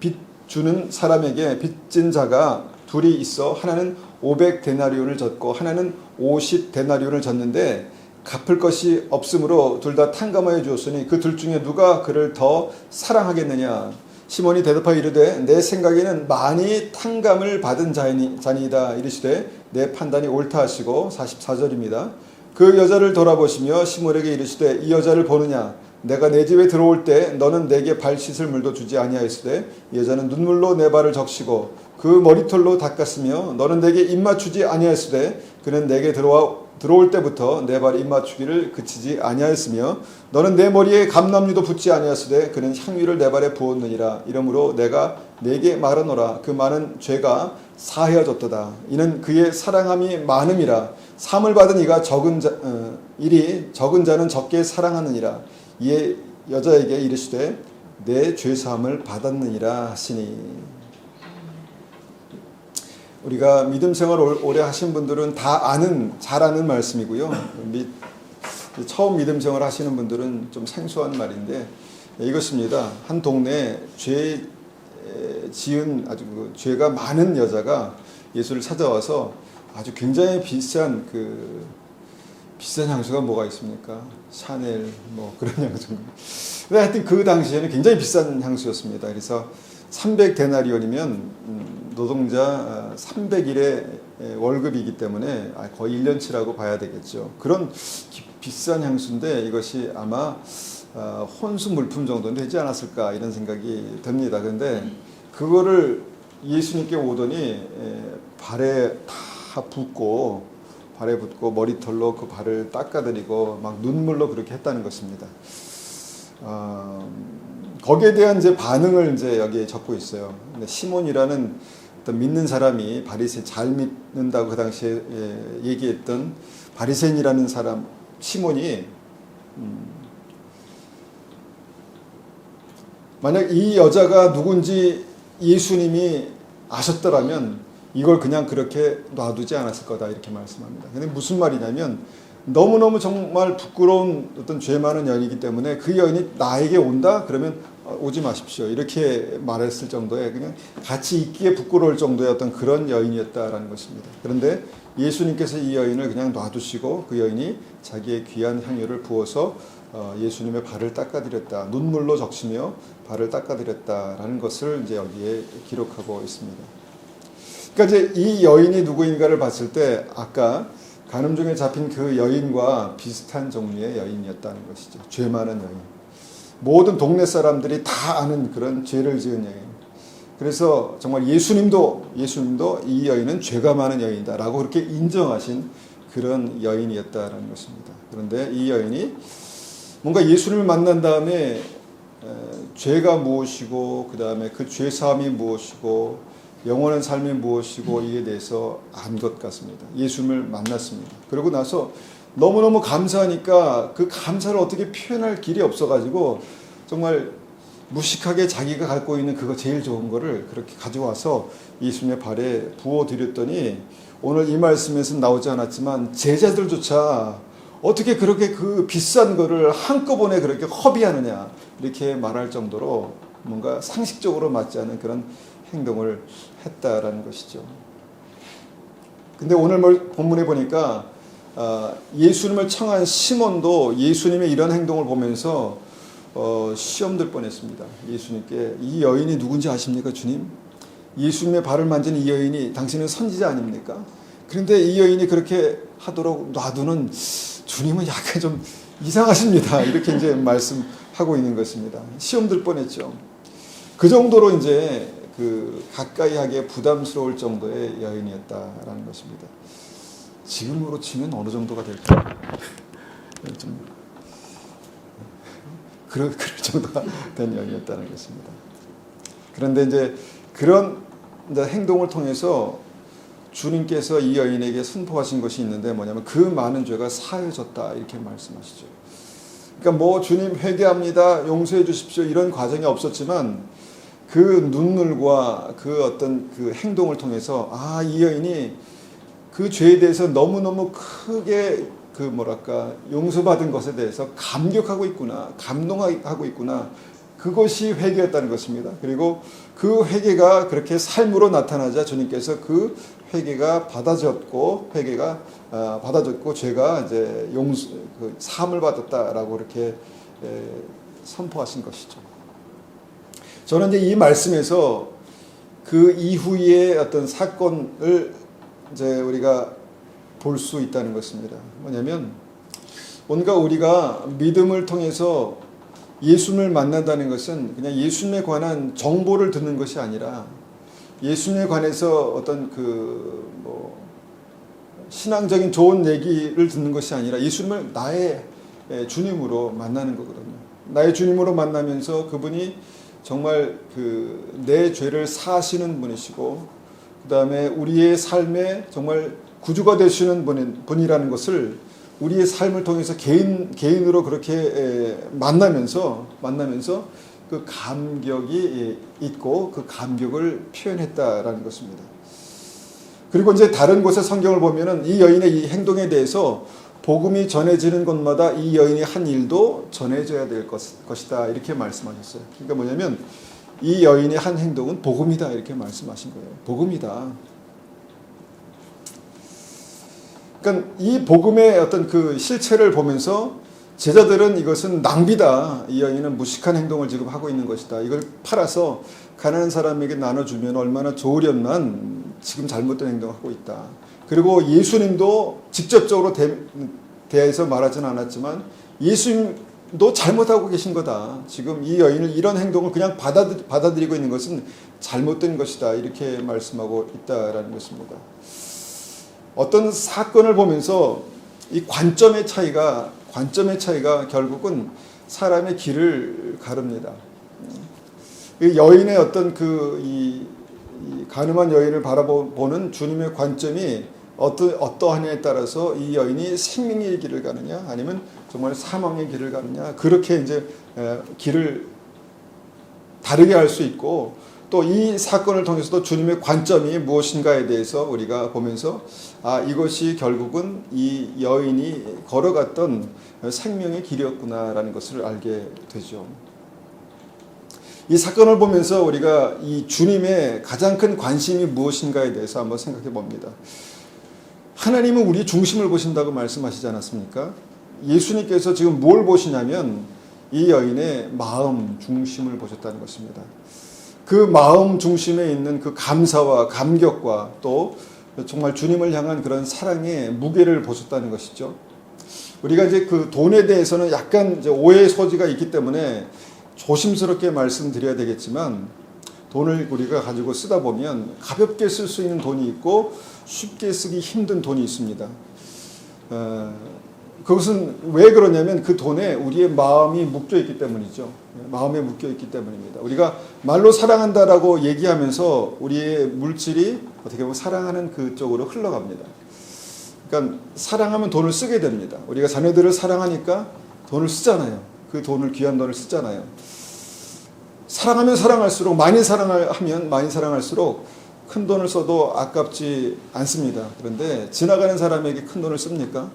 빚 주는 사람에게 빚진 자가 둘이 있어 하나는 500데나리온을 졌고 하나는 50데나리온을 졌는데 갚을 것이 없으므로 둘 다 탕감하여 주었으니 그 둘 중에 누가 그를 더 사랑하겠느냐. 시몬이 대답하여 이르되 내 생각에는 많이 탕감을 받은 자니이다. 이르시되 내 판단이 옳다 하시고 44절입니다. 그 여자를 돌아보시며 시몬에게 이르시되 이 여자를 보느냐. 내가 내 집에 들어올 때 너는 내게 발 씻을 물도 주지 아니하였으되 이 여자는 눈물로 내 발을 적시고 그 머리털로 닦았으며 너는 내게 입맞추지 아니하였으되 그는 내게 들어올 때부터 내 발 입맞추기를 그치지 아니하였으며 너는 내 머리에 감람류도 붓지 아니하였으되 그는 향유를 내 발에 부었느니라. 이러므로 내가 네게 말하노라. 그 많은 죄가 사하여졌도다. 이는 그의 사랑함이 많음이라. 사함을 받은 이가 일이 적은 자는 적게 사랑하느니라. 이에 여자에게 이르시되 내 죄사함을 받았느니라 하시니. 우리가 믿음 생활 오래 하신 분들은 다 잘 아는 말씀이고요. 처음 믿음 생활 하시는 분들은 좀 생소한 말인데 이것입니다. 한 동네에 죄 지은 아주 죄가 많은 여자가 예수를 찾아와서 아주 굉장히 비싼 향수가 뭐가 있습니까? 샤넬 뭐 그런 향수. 근데 하여튼 그 당시에는 굉장히 비싼 향수였습니다. 그래서 300데나리온이면 노동자 300일의 월급이기 때문에 거의 1년치라고 봐야 되겠죠. 그런 비싼 향수인데 이것이 아마 혼수 물품 정도는 되지 않았을까 이런 생각이 듭니다. 그런데 그거를 예수님께 오더니 발에 다 붓고 머리털로 그 발을 닦아드리고 막 눈물로 그렇게 했다는 것입니다. 거기에 대한 이제 반응을 이제 여기에 적고 있어요. 근데 시몬이라는 어떤 믿는 사람이 바리새인 잘 믿는다고 그 당시에 얘기했던 바리새인이라는 사람 시몬이 만약 이 여자가 누군지 예수님이 아셨더라면 이걸 그냥 그렇게 놔두지 않았을 거다 이렇게 말씀합니다. 근데 무슨 말이냐면 너무너무 정말 부끄러운 어떤 죄 많은 여인이기 때문에 그 여인이 나에게 온다? 그러면 오지 마십시오. 이렇게 말했을 정도의 그냥 같이 있기에 부끄러울 정도의 어떤 그런 여인이었다라는 것입니다. 그런데 예수님께서 이 여인을 그냥 놔두시고 그 여인이 자기의 귀한 향유를 부어서 예수님의 발을 닦아드렸다. 눈물로 적시며 발을 닦아드렸다라는 것을 이제 여기에 기록하고 있습니다. 그러니까 이제 이 여인이 누구인가를 봤을 때 아까 간음중에 잡힌 그 여인과 비슷한 종류의 여인이었다는 것이죠. 죄 많은 여인. 모든 동네 사람들이 다 아는 그런 죄를 지은 여인. 그래서 정말 예수님도 이 여인은 죄가 많은 여인이다라고 그렇게 인정하신 그런 여인이었다라는 것입니다. 그런데 이 여인이 뭔가 예수님을 만난 다음에 죄가 무엇이고 그 다음에 그 죄 사함이 무엇이고 영원한 삶이 무엇이고 이에 대해서 안 것 같습니다. 예수님을 만났습니다. 그러고 나서 너무너무 감사하니까 그 감사를 어떻게 표현할 길이 없어가지고 정말 무식하게 자기가 갖고 있는 그거 제일 좋은 거를 그렇게 가져와서 예수님의 발에 부어드렸더니 오늘 이 말씀에서는 나오지 않았지만 제자들조차 어떻게 그렇게 그 비싼 거를 한꺼번에 그렇게 허비하느냐 이렇게 말할 정도로 뭔가 상식적으로 맞지 않은 그런 행동을 했다라는 것이죠. 근데 오늘 본문에 보니까 예수님을 청한 시몬도 예수님의 이런 행동을 보면서 시험 들 뻔했습니다. 예수님께 이 여인이 누군지 아십니까 주님? 예수님의 발을 만진 이 여인이 당신은 선지자 아닙니까? 그런데 이 여인이 그렇게 하도록 놔두는 주님은 약간 좀 이상하십니다. 이렇게 이제 말씀하고 있는 것입니다. 시험 들 뻔했죠. 그 정도로 이제 가까이 하기에 부담스러울 정도의 여인이었다라는 것입니다. 지금으로 치면 어느 정도가 될까요? 좀 그럴 정도가 된 여인이었다는 것입니다. 그런데 이제 그런 행동을 통해서 주님께서 이 여인에게 선포하신 것이 있는데 뭐냐면 그 많은 죄가 사해졌다 이렇게 말씀하시죠. 그러니까 뭐 주님 회개합니다, 용서해 주십시오 이런 과정이 없었지만 그 눈물과 그 어떤 그 행동을 통해서 이 여인이 그 죄에 대해서 너무너무 크게 용서받은 것에 대해서 감격하고 있구나, 감동하고 있구나. 그것이 회개였다는 것입니다. 그리고 그 회개가 그렇게 삶으로 나타나자 주님께서 그 회개가 받아졌고 받아졌고 죄가 이제 사함을 받았다라고 이렇게 선포하신 것이죠. 저는 이제 이 말씀에서 그 이후의 어떤 사건을 이제 우리가 볼 수 있다는 것입니다. 뭐냐면 뭔가 우리가 믿음을 통해서 예수님을 만난다는 것은 그냥 예수님에 관한 정보를 듣는 것이 아니라 예수님에 관해서 어떤 신앙적인 좋은 얘기를 듣는 것이 아니라 예수님을 나의 주님으로 만나는 거거든요. 나의 주님으로 만나면서 그분이 정말 내 죄를 사하시는 분이시고 그 다음에 우리의 삶에 정말 구주가 되시는 분이라는 것을 우리의 삶을 통해서 개인으로 그렇게 만나면서 그 감격이 있고 그 감격을 표현했다라는 것입니다. 그리고 이제 다른 곳의 성경을 보면은 이 여인의 이 행동에 대해서 복음이 전해지는 곳마다 이 여인이 한 일도 전해져야 될 것이다 이렇게 말씀하셨어요. 그러니까 뭐냐면 이 여인의 한 행동은 복음이다 이렇게 말씀하신 거예요. 복음이다. 그러니까 이 복음의 어떤 그 실체를 보면서 제자들은 이것은 낭비다. 이 여인은 무식한 행동을 지금 하고 있는 것이다. 이걸 팔아서 가난한 사람에게 나눠주면 얼마나 좋으련만 지금 잘못된 행동을 하고 있다. 그리고 예수님도 직접적으로 대해서 말하지는 않았지만 예수님도 잘못하고 계신 거다. 지금 이 여인을 이런 행동을 그냥 받아들이고 있는 것은 잘못된 것이다. 이렇게 말씀하고 있다라는 것입니다. 어떤 사건을 보면서 이 관점의 차이가 결국은 사람의 길을 가릅니다. 이 여인의 어떤 이 가늠한 여인을 바라보는 주님의 관점이 어떠하냐에 따라서 이 여인이 생명의 길을 가느냐 아니면 정말 사망의 길을 가느냐 그렇게 이제 길을 다르게 할 수 있고 또 이 사건을 통해서도 주님의 관점이 무엇인가에 대해서 우리가 보면서 이것이 결국은 이 여인이 걸어갔던 생명의 길이었구나라는 것을 알게 되죠. 이 사건을 보면서 우리가 이 주님의 가장 큰 관심이 무엇인가에 대해서 한번 생각해 봅니다. 하나님은 우리의 중심을 보신다고 말씀하시지 않았습니까? 예수님께서 지금 뭘 보시냐면 이 여인의 마음 중심을 보셨다는 것입니다. 그 마음 중심에 있는 그 감사와 감격과 또 정말 주님을 향한 그런 사랑의 무게를 보셨다는 것이죠. 우리가 이제 그 돈에 대해서는 약간 이제 오해의 소지가 있기 때문에 조심스럽게 말씀드려야 되겠지만 돈을 우리가 가지고 쓰다 보면 가볍게 쓸 수 있는 돈이 있고 쉽게 쓰기 힘든 돈이 있습니다. 그것은 왜 그러냐면 그 돈에 우리의 마음이 묶여 있기 때문이죠. 마음에 묶여 있기 때문입니다. 우리가 말로 사랑한다라고 얘기하면서 우리의 물질이 어떻게 보면 사랑하는 그쪽으로 흘러갑니다. 그러니까 사랑하면 돈을 쓰게 됩니다. 우리가 자녀들을 사랑하니까 돈을 쓰잖아요. 그 돈을 귀한 돈을 쓰잖아요. 사랑하면 사랑할수록 많이 사랑할수록 큰 돈을 써도 아깝지 않습니다. 그런데 지나가는 사람에게 큰 돈을 씁니까?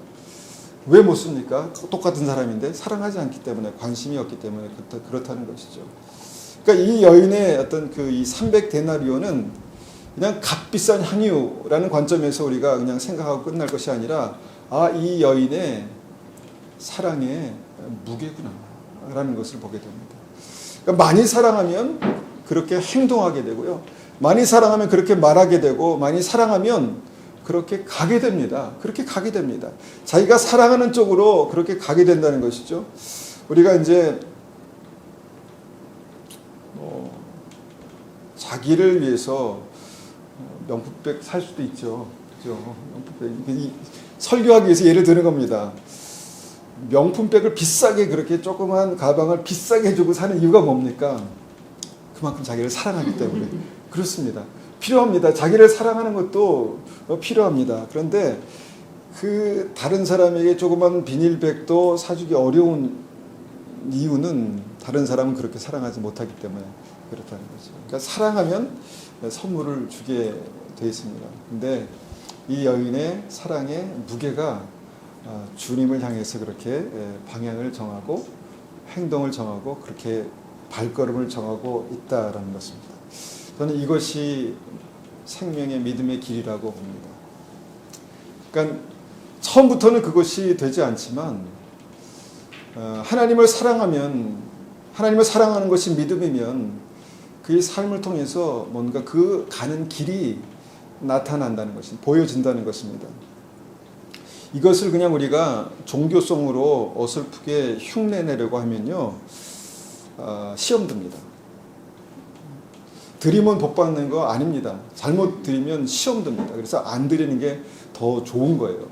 왜 못 씁니까? 똑같은 사람인데 사랑하지 않기 때문에 관심이 없기 때문에 그렇다는 것이죠. 그러니까 이 여인의 어떤 이 300데나리온은 그냥 값비싼 향유라는 관점에서 우리가 그냥 생각하고 끝날 것이 아니라 이 여인의 사랑의 무게구나라는 것을 보게 됩니다. 그러니까 많이 사랑하면 그렇게 행동하게 되고요. 많이 사랑하면 그렇게 말하게 되고 많이 사랑하면 그렇게 가게 됩니다. 그렇게 가게 됩니다. 자기가 사랑하는 쪽으로 그렇게 가게 된다는 것이죠. 우리가 이제 자기를 위해서 명품백 살 수도 있죠. 그죠? 명품백. 설교하기 위해서 예를 드는 겁니다. 명품백을 비싸게 그렇게 조그만 가방을 비싸게 해주고 사는 이유가 뭡니까? 그만큼 자기를 사랑하기 때문에. 그렇습니다. 필요합니다. 자기를 사랑하는 것도 필요합니다. 그런데 그 다른 사람에게 조그만 비닐백도 사주기 어려운 이유는 다른 사람은 그렇게 사랑하지 못하기 때문에 그렇다는 거죠. 그러니까 사랑하면 선물을 주게 되어 있습니다. 근데 이 여인의 사랑의 무게가 주님을 향해서 그렇게 방향을 정하고 행동을 정하고 그렇게 발걸음을 정하고 있다라는 것입니다. 저는 이것이 생명의 믿음의 길이라고 봅니다. 그러니까 처음부터는 그것이 되지 않지만 하나님을 사랑하면, 하나님을 사랑하는 것이 믿음이면 그의 삶을 통해서 뭔가 그 가는 길이 나타난다는 것입니다. 보여진다는 것입니다. 이것을 그냥 우리가 종교성으로 어설프게 흉내내려고 하면요, 시험 듭니다. 드리면 복 받는 거 아닙니다. 잘못 드리면 시험 듭니다. 그래서 안 드리는 게 더 좋은 거예요.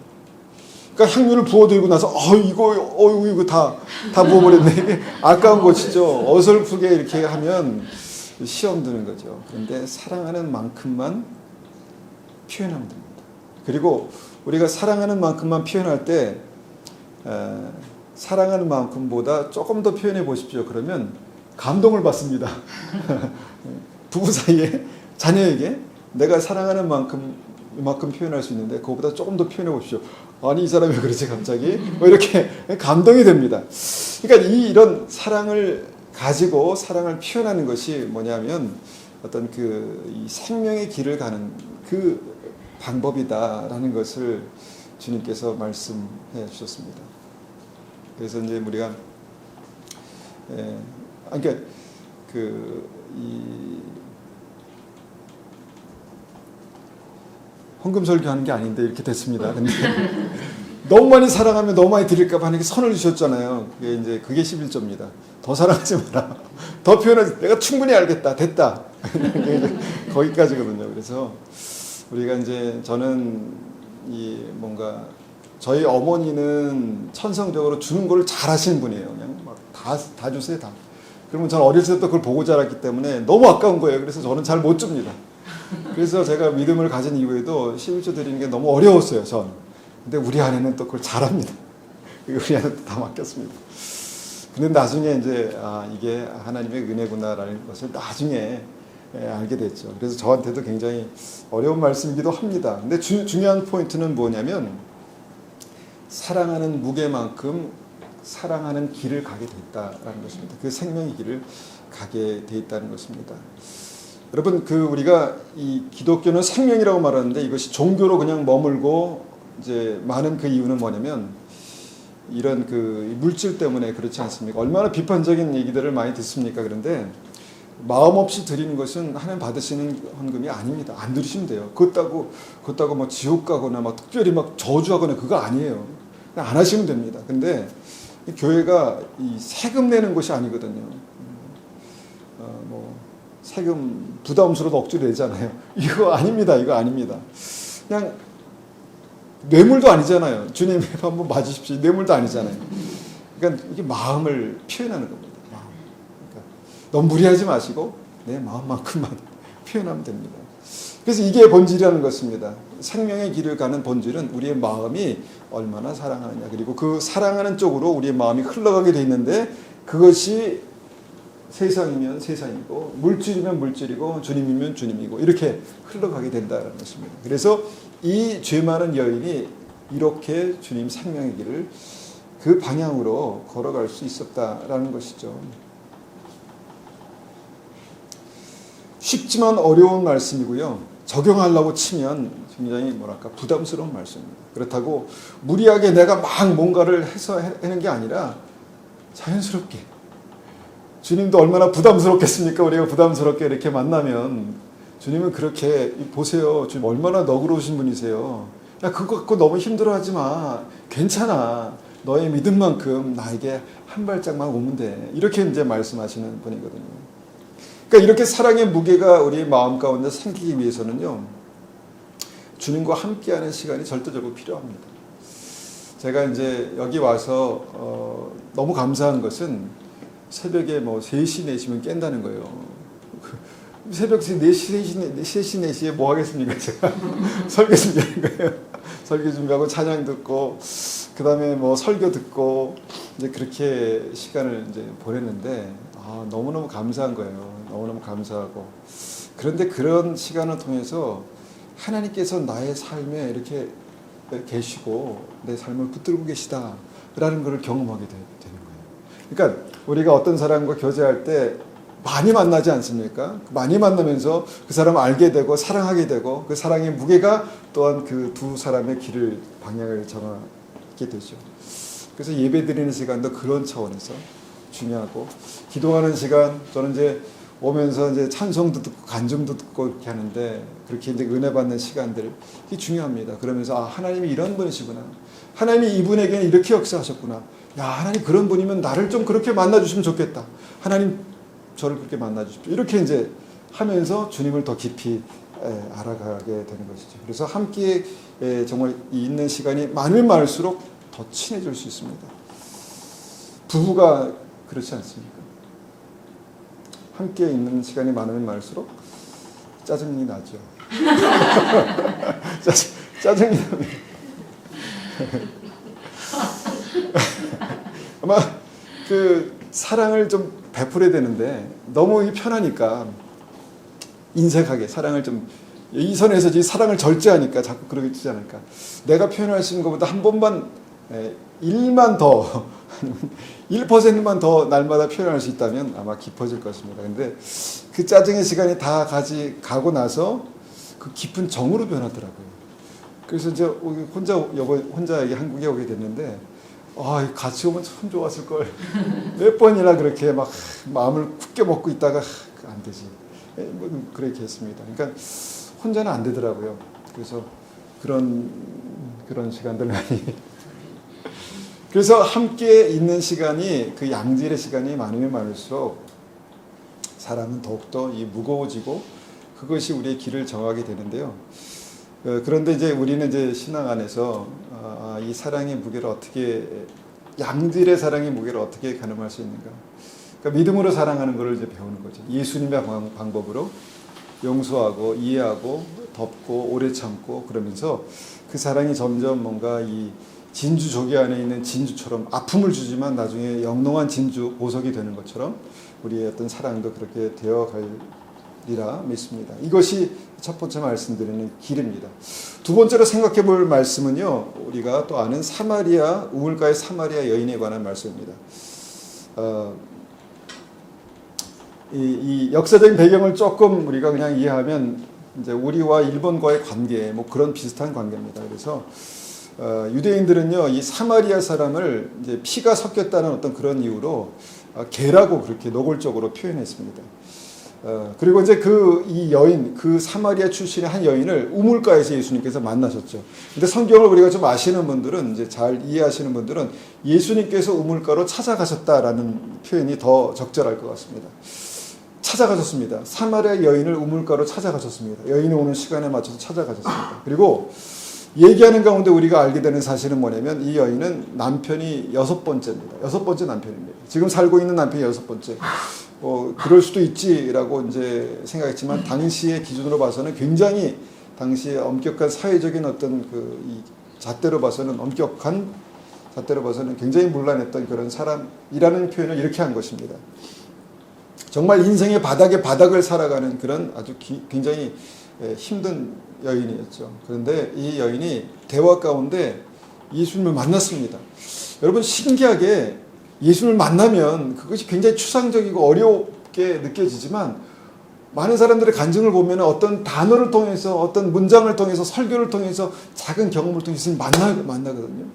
그러니까 향유를 부어드리고 나서 이거 다 부어버렸네. 이게 아까운 것이죠. 어설프게 이렇게 하면 시험 드는 거죠. 그런데 사랑하는 만큼만 표현하면 됩니다. 그리고 우리가 사랑하는 만큼만 표현할 때 사랑하는 만큼보다 조금 더 표현해 보십시오. 그러면 감동을 받습니다. 부부 사이에 자녀에게 내가 사랑하는 만큼 표현할 수 있는데 그거보다 조금 더 표현해 보십시오. 아니 이 사람이 왜 그러지 갑자기? 뭐 이렇게 감동이 됩니다. 그러니까 이런 사랑을 가지고 사랑을 표현하는 것이 뭐냐면 어떤 이 생명의 길을 가는 그 방법이다라는 것을 주님께서 말씀해 주셨습니다. 그래서 이제 우리가 그러니까 헌금 설교하는 게 아닌데 이렇게 됐습니다. 근데 너무 많이 사랑하면 너무 많이 드릴까 봐 하는 게 선을 주셨잖아요. 그게 11조입니다. 더 사랑하지 마라. 더 표현하지. 내가 충분히 알겠다. 됐다. 거기까지거든요. 그래서 우리가 저는 뭔가 저희 어머니는 천성적으로 주는 걸 잘 하시는 분이에요. 그냥 막 다 주세요, 다. 그러면 저는 어렸을 때부터 그걸 보고 자랐기 때문에 너무 아까운 거예요. 그래서 저는 잘 못 줍니다. 그래서 제가 믿음을 가진 이후에도 11조 드리는 게 너무 어려웠어요, 전. 근데 우리 아내는 또 그걸 잘합니다. 우리 아내도 다 맡겼습니다. 근데 나중에 이게 하나님의 은혜구나라는 것을 나중에 알게 됐죠. 그래서 저한테도 굉장히 어려운 말씀이기도 합니다. 근데 중요한 포인트는 뭐냐면 사랑하는 무게만큼 사랑하는 길을 가게 돼 있다라는 것입니다. 그 생명의 길을 가게 돼 있다는 것입니다. 여러분, 우리가 이 기독교는 생명이라고 말하는데 이것이 종교로 그냥 머물고 많은 그 이유는 뭐냐면 이런 물질 때문에 그렇지 않습니까? 얼마나 비판적인 얘기들을 많이 듣습니까? 그런데 마음 없이 드리는 것은 하나님 받으시는 헌금이 아닙니다. 안 드리시면 돼요. 그렇다고 막 지옥 가거나 막 특별히 막 저주하거나 그거 아니에요. 그냥 안 하시면 됩니다. 근데 교회가 이 세금 내는 것이 아니거든요. 세금 부담스러워도 억지로 내잖아요. 이거 아닙니다. 이거 아닙니다. 그냥 뇌물도 아니잖아요. 주님 한번 맞으십시오. 뇌물도 아니잖아요. 그러니까 이게 마음을 표현하는 겁니다. 그러니까 너무 무리하지 마시고 내 마음만큼만 표현하면 됩니다. 그래서 이게 본질이라는 것입니다. 생명의 길을 가는 본질은 우리의 마음이 얼마나 사랑하느냐. 그리고 그 사랑하는 쪽으로 우리의 마음이 흘러가게 돼 있는데 그것이 세상이면 세상이고 물질이면 물질이고 주님이면 주님이고 이렇게 흘러가게 된다는 것입니다. 그래서 이 죄 많은 여인이 이렇게 주님 생명의 길을 그 방향으로 걸어갈 수 있었다라는 것이죠. 쉽지만 어려운 말씀이고요. 적용하려고 치면 굉장히 부담스러운 말씀입니다. 그렇다고 무리하게 내가 막 뭔가를 해서 하는 게 아니라 자연스럽게 주님도 얼마나 부담스럽겠습니까? 우리가 부담스럽게 이렇게 만나면 주님은 그렇게 보세요. 주님 얼마나 너그러우신 분이세요. 야 그거 갖고 너무 힘들어하지 마. 괜찮아. 너의 믿음만큼 나에게 한 발짝만 오면 돼. 이렇게 말씀하시는 분이거든요. 그러니까 이렇게 사랑의 무게가 우리 마음 가운데 생기기 위해서는요. 주님과 함께하는 시간이 절대적으로 필요합니다. 제가 여기 와서 너무 감사한 것은 새벽에 3시, 4시면 깬다는 거예요. 새벽 4시, 4시에 뭐 하겠습니까? 제가 설교 준비하는 거예요. 설교 준비하고 찬양 듣고, 그 다음에 설교 듣고, 그렇게 시간을 보냈는데, 너무너무 감사한 거예요. 너무너무 감사하고. 그런데 그런 시간을 통해서 하나님께서 나의 삶에 이렇게 계시고, 내 삶을 붙들고 계시다라는 것을 경험하게 되는 거예요. 그러니까 우리가 어떤 사람과 교제할 때 많이 만나지 않습니까? 많이 만나면서 그 사람을 알게 되고 사랑하게 되고 그 사랑의 무게가 또한 그 두 사람의 길을 방향을 정하게 되죠. 그래서 예배 드리는 시간도 그런 차원에서 중요하고, 기도하는 시간, 저는 이제 오면서 이제 찬송도 듣고 간증도 듣고 이렇게 하는데, 그렇게 이제 은혜 받는 시간들, 이게 중요합니다. 그러면서 아, 하나님이 이런 분이시구나. 하나님이 이분에게는 이렇게 역사하셨구나. 야, 하나님 그런 분이면 나를 좀 그렇게 만나주시면 좋겠다. 하나님 저를 그렇게 만나주십시오. 이렇게 이제 하면서 주님을 더 깊이 알아가게 되는 것이죠. 그래서 함께 정말 있는 시간이 많으면 많을수록 더 친해질 수 있습니다. 부부가 그렇지 않습니까? 함께 있는 시간이 많으면 많을수록 짜증이 나죠. 짜증이 납니다. 아마 그 사랑을 좀 베풀어야 되는데 너무 편하니까 인색하게 사랑을 좀 이 선에서 사랑을 절제하니까 자꾸 그러게 되지 않을까. 내가 표현할 수 있는 것보다 한 번만 1만 더 1%만 더 날마다 표현할 수 있다면 아마 깊어질 것입니다. 근데 그 짜증의 시간이 다 가고 나서 그 깊은 정으로 변하더라고요. 그래서 이제 혼자 한국에 오게 됐는데, 아, 같이 오면 참 좋았을 걸. 몇 번이나 그렇게 막 마음을 굳게 먹고 있다가 안 되지. 그렇게 했습니다. 그러니까 혼자는 안 되더라고요. 그래서 그런 시간들 많이. 그래서 함께 있는 시간이, 그 양질의 시간이 많으면 많을수록 사람은 더욱더 무거워지고 그것이 우리의 길을 정하게 되는데요. 그런데 이제 우리는 이제 신앙 안에서 이 사랑의 무게를 어떻게, 양질의 사랑의 무게를 어떻게 가늠할 수 있는가. 그러니까 믿음으로 사랑하는 것을 이제 배우는 거죠. 예수님의 방법으로 용서하고 이해하고 덮고 오래 참고, 그러면서 그 사랑이 점점 뭔가 이 진주 조개 안에 있는 진주처럼 아픔을 주지만 나중에 영롱한 진주 보석이 되는 것처럼 우리의 어떤 사랑도 그렇게 되어가리라 믿습니다. 이것이 첫 번째 말씀드리는 길입니다. 두 번째로 생각해 볼 말씀은요, 우리가 또 아는 우물가의 사마리아 여인에 관한 말씀입니다. 이 역사적인 배경을 조금 우리가 그냥 이해하면 이제 우리와 일본과의 관계, 뭐 그런 비슷한 관계입니다. 그래서 유대인들은요, 이 사마리아 사람을 이제 피가 섞였다는 어떤 그런 이유로 개라고 그렇게 노골적으로 표현했습니다. 그리고 이제 이 여인, 그 사마리아 출신의 한 여인을 우물가에서 예수님께서 만나셨죠. 근데 성경을 우리가 좀 아시는 분들은, 이제 잘 이해하시는 분들은 예수님께서 우물가로 찾아가셨다라는 표현이 더 적절할 것 같습니다. 찾아가셨습니다. 사마리아 여인을 우물가로 찾아가셨습니다. 여인이 오는 시간에 맞춰서 찾아가셨습니다. 그리고 얘기하는 가운데 우리가 알게 되는 사실은 뭐냐면, 이 여인은 남편이 6번째입니다. 6번째 남편입니다. 지금 살고 있는 남편이 6번째. 그럴 수도 있지라고 이제 생각했지만, 당시의 기준으로 봐서는 굉장히, 당시의 엄격한 사회적인 어떤 이 잣대로 봐서는, 엄격한 잣대로 봐서는 굉장히 문란했던 그런 사람이라는 표현을 이렇게 한 것입니다. 정말 인생의 바닥을 살아가는 그런 아주 굉장히 힘든 여인이었죠. 그런데 이 여인이 대화 가운데 예수님을 만났습니다. 여러분, 신기하게 예수님을 만나면 그것이 굉장히 추상적이고 어렵게 느껴지지만, 많은 사람들의 간증을 보면 어떤 단어를 통해서, 어떤 문장을 통해서, 설교를 통해서, 작은 경험을 통해서 만나거든요.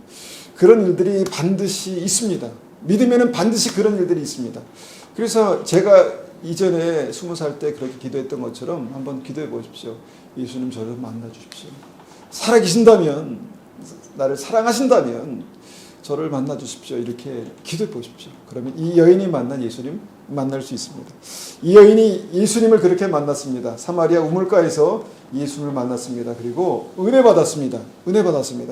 그런 일들이 반드시 있습니다. 믿으면 반드시 그런 일들이 있습니다. 그래서 제가 이전에 20살 때 그렇게 기도했던 것처럼 한번 기도해 보십시오. 예수님, 저를 만나 주십시오. 살아계신다면, 나를 사랑하신다면 저를 만나 주십시오. 이렇게 기도해 보십시오. 그러면 이 여인이 만난 예수님 만날 수 있습니다. 이 여인이 예수님을 그렇게 만났습니다. 사마리아 우물가에서 예수님을 만났습니다. 그리고 은혜 받았습니다.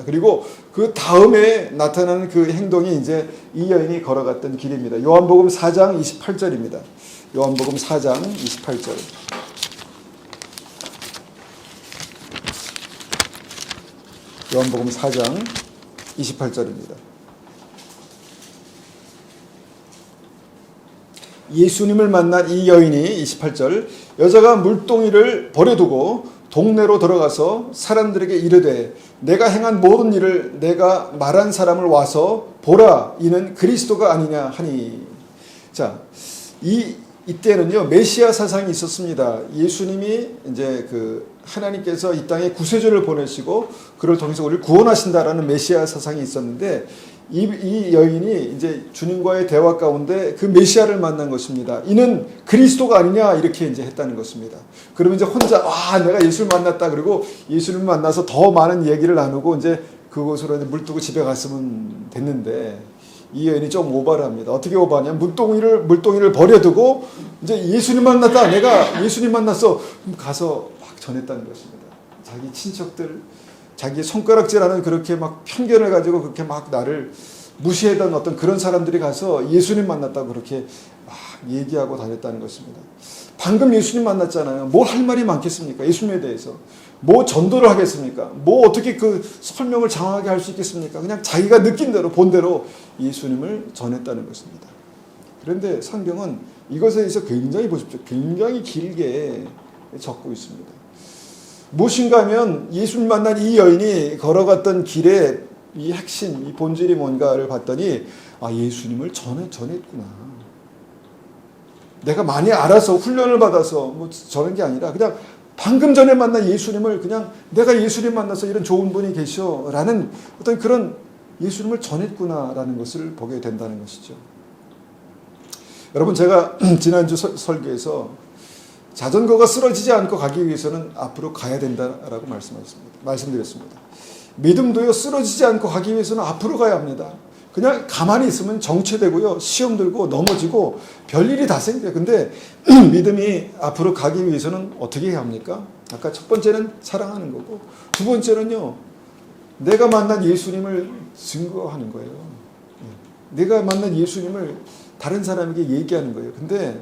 그리고 그 다음에 나타나는 그 행동이 이제 이 여인이 걸어갔던 길입니다. 요한복음 4장 28절입니다. 요한복음 4장 28절. 요한복음 4장 28절입니다. 예수님을 만난 이 여인이 28절, 여자가 물동이를 버려두고 동네로 들어가서 사람들에게 이르되, 내가 행한 모든 일을 내가 말한 사람을 와서 보라, 이는 그리스도가 아니냐 하니. 자, 이 이때는요 메시아 사상이 있었습니다. 예수님이 이제 하나님께서 이 땅에 구세주를 보내시고 그를 통해서 우리를 구원하신다라는 메시아 사상이 있었는데 이 여인이 이제 주님과의 대화 가운데 그 메시아를 만난 것입니다. 이는 그리스도가 아니냐 이렇게 이제 했다는 것입니다. 그러면 이제 혼자 내가 예수를 만났다 그리고 예수를 만나서 더 많은 얘기를 나누고 이제 그곳으로 이제 물 뜨고 집에 갔으면 됐는데 이 여인이 좀 오바를 합니다. 어떻게 오바하냐면 물동이를 버려두고 이제 예수님 만났다. 내가 예수님 만났어. 가서 막 전했다는 것입니다. 자기 친척들, 자기 손가락질하는 그렇게 막 편견을 가지고 그렇게 막 나를 무시하던 어떤 그런 사람들이 가서 예수님 만났다고 그렇게 막 얘기하고 다녔다는 것입니다. 방금 예수님 만났잖아요. 뭘 할 말이 많겠습니까? 예수님에 대해서. 뭐 전도를 하겠습니까? 뭐 어떻게 그 설명을 장황하게 할 수 있겠습니까? 그냥 자기가 느낀 대로 본 대로 예수님을 전했다는 것입니다. 그런데 성경은 이것에 대해서 굉장히 보십시오. 굉장히 길게 적고 있습니다. 무엇인가 하면 예수님 만난 이 여인이 걸어갔던 길에 이 핵심, 이 본질이 뭔가를 봤더니 예수님을 전했구나. 내가 많이 알아서 훈련을 받아서 뭐 저런 게 아니라 그냥 방금 전에 만난 예수님을 그냥 내가 예수님 만나서 이런 좋은 분이 계셔라는 어떤 그런 예수님을 전했구나라는 것을 보게 된다는 것이죠. 여러분 제가 지난주 설교에서 자전거가 쓰러지지 않고 가기 위해서는 앞으로 가야 된다라고 말씀드렸습니다. 믿음도요 쓰러지지 않고 가기 위해서는 앞으로 가야 합니다. 그냥 가만히 있으면 정체되고요. 시험 들고 넘어지고 별일이 다 생겨요. 근데 믿음이 앞으로 가기 위해서는 어떻게 해야 합니까? 아까 첫 번째는 사랑하는 거고 두 번째는요. 내가 만난 예수님을 증거하는 거예요. 내가 만난 예수님을 다른 사람에게 얘기하는 거예요. 근데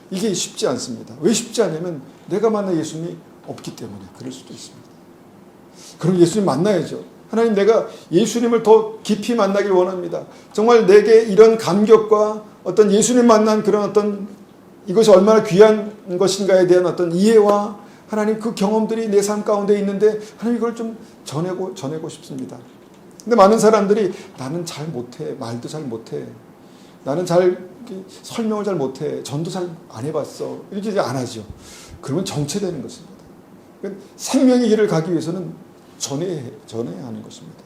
이게 쉽지 않습니다. 왜 쉽지 않냐면 내가 만난 예수님이 없기 때문에 그럴 수도 있습니다. 그럼 예수님 만나야죠. 하나님 내가 예수님을 더 깊이 만나길 원합니다. 정말 내게 이런 감격과 어떤 예수님 만난 그런 어떤 이것이 얼마나 귀한 것인가에 대한 어떤 이해와 하나님 그 경험들이 내 삶 가운데 있는데 하나님 이걸 좀 전하고 싶습니다. 근데 많은 사람들이 나는 잘 못해. 말도 잘 못해. 나는 설명을 잘 못해. 전도 잘 안 해봤어. 이렇게 이제 안 하죠. 그러면 정체되는 것입니다. 생명의 길을 가기 위해서는 전해야 하는 것입니다.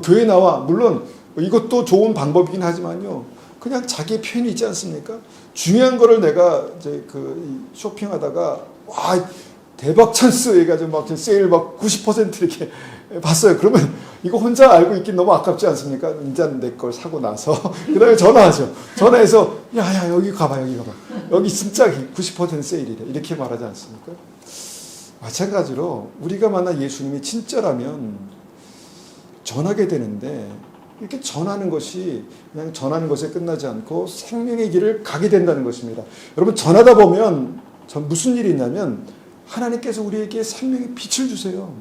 교회 나와 물론 이것도 좋은 방법이긴 하지만요. 그냥 자기의 표현이 있지 않습니까? 중요한 거를 내가 이제 쇼핑하다가 대박 찬스 해가지고 막 세일 막 90% 이렇게 봤어요. 그러면 이거 혼자 알고 있긴 너무 아깝지 않습니까? 이제 내 걸 사고 나서 그 다음에 전화하죠. 전화해서 야 여기 가봐. 여기 진짜 90% 세일이래. 이렇게 말하지 않습니까? 마찬가지로 우리가 만난 예수님이 진짜라면 전하게 되는데 이렇게 전하는 것이 그냥 전하는 것에 끝나지 않고 생명의 길을 가게 된다는 것입니다. 여러분 전하다 보면 무슨 일이 있냐면 하나님께서 우리에게 생명의 빛을 주세요.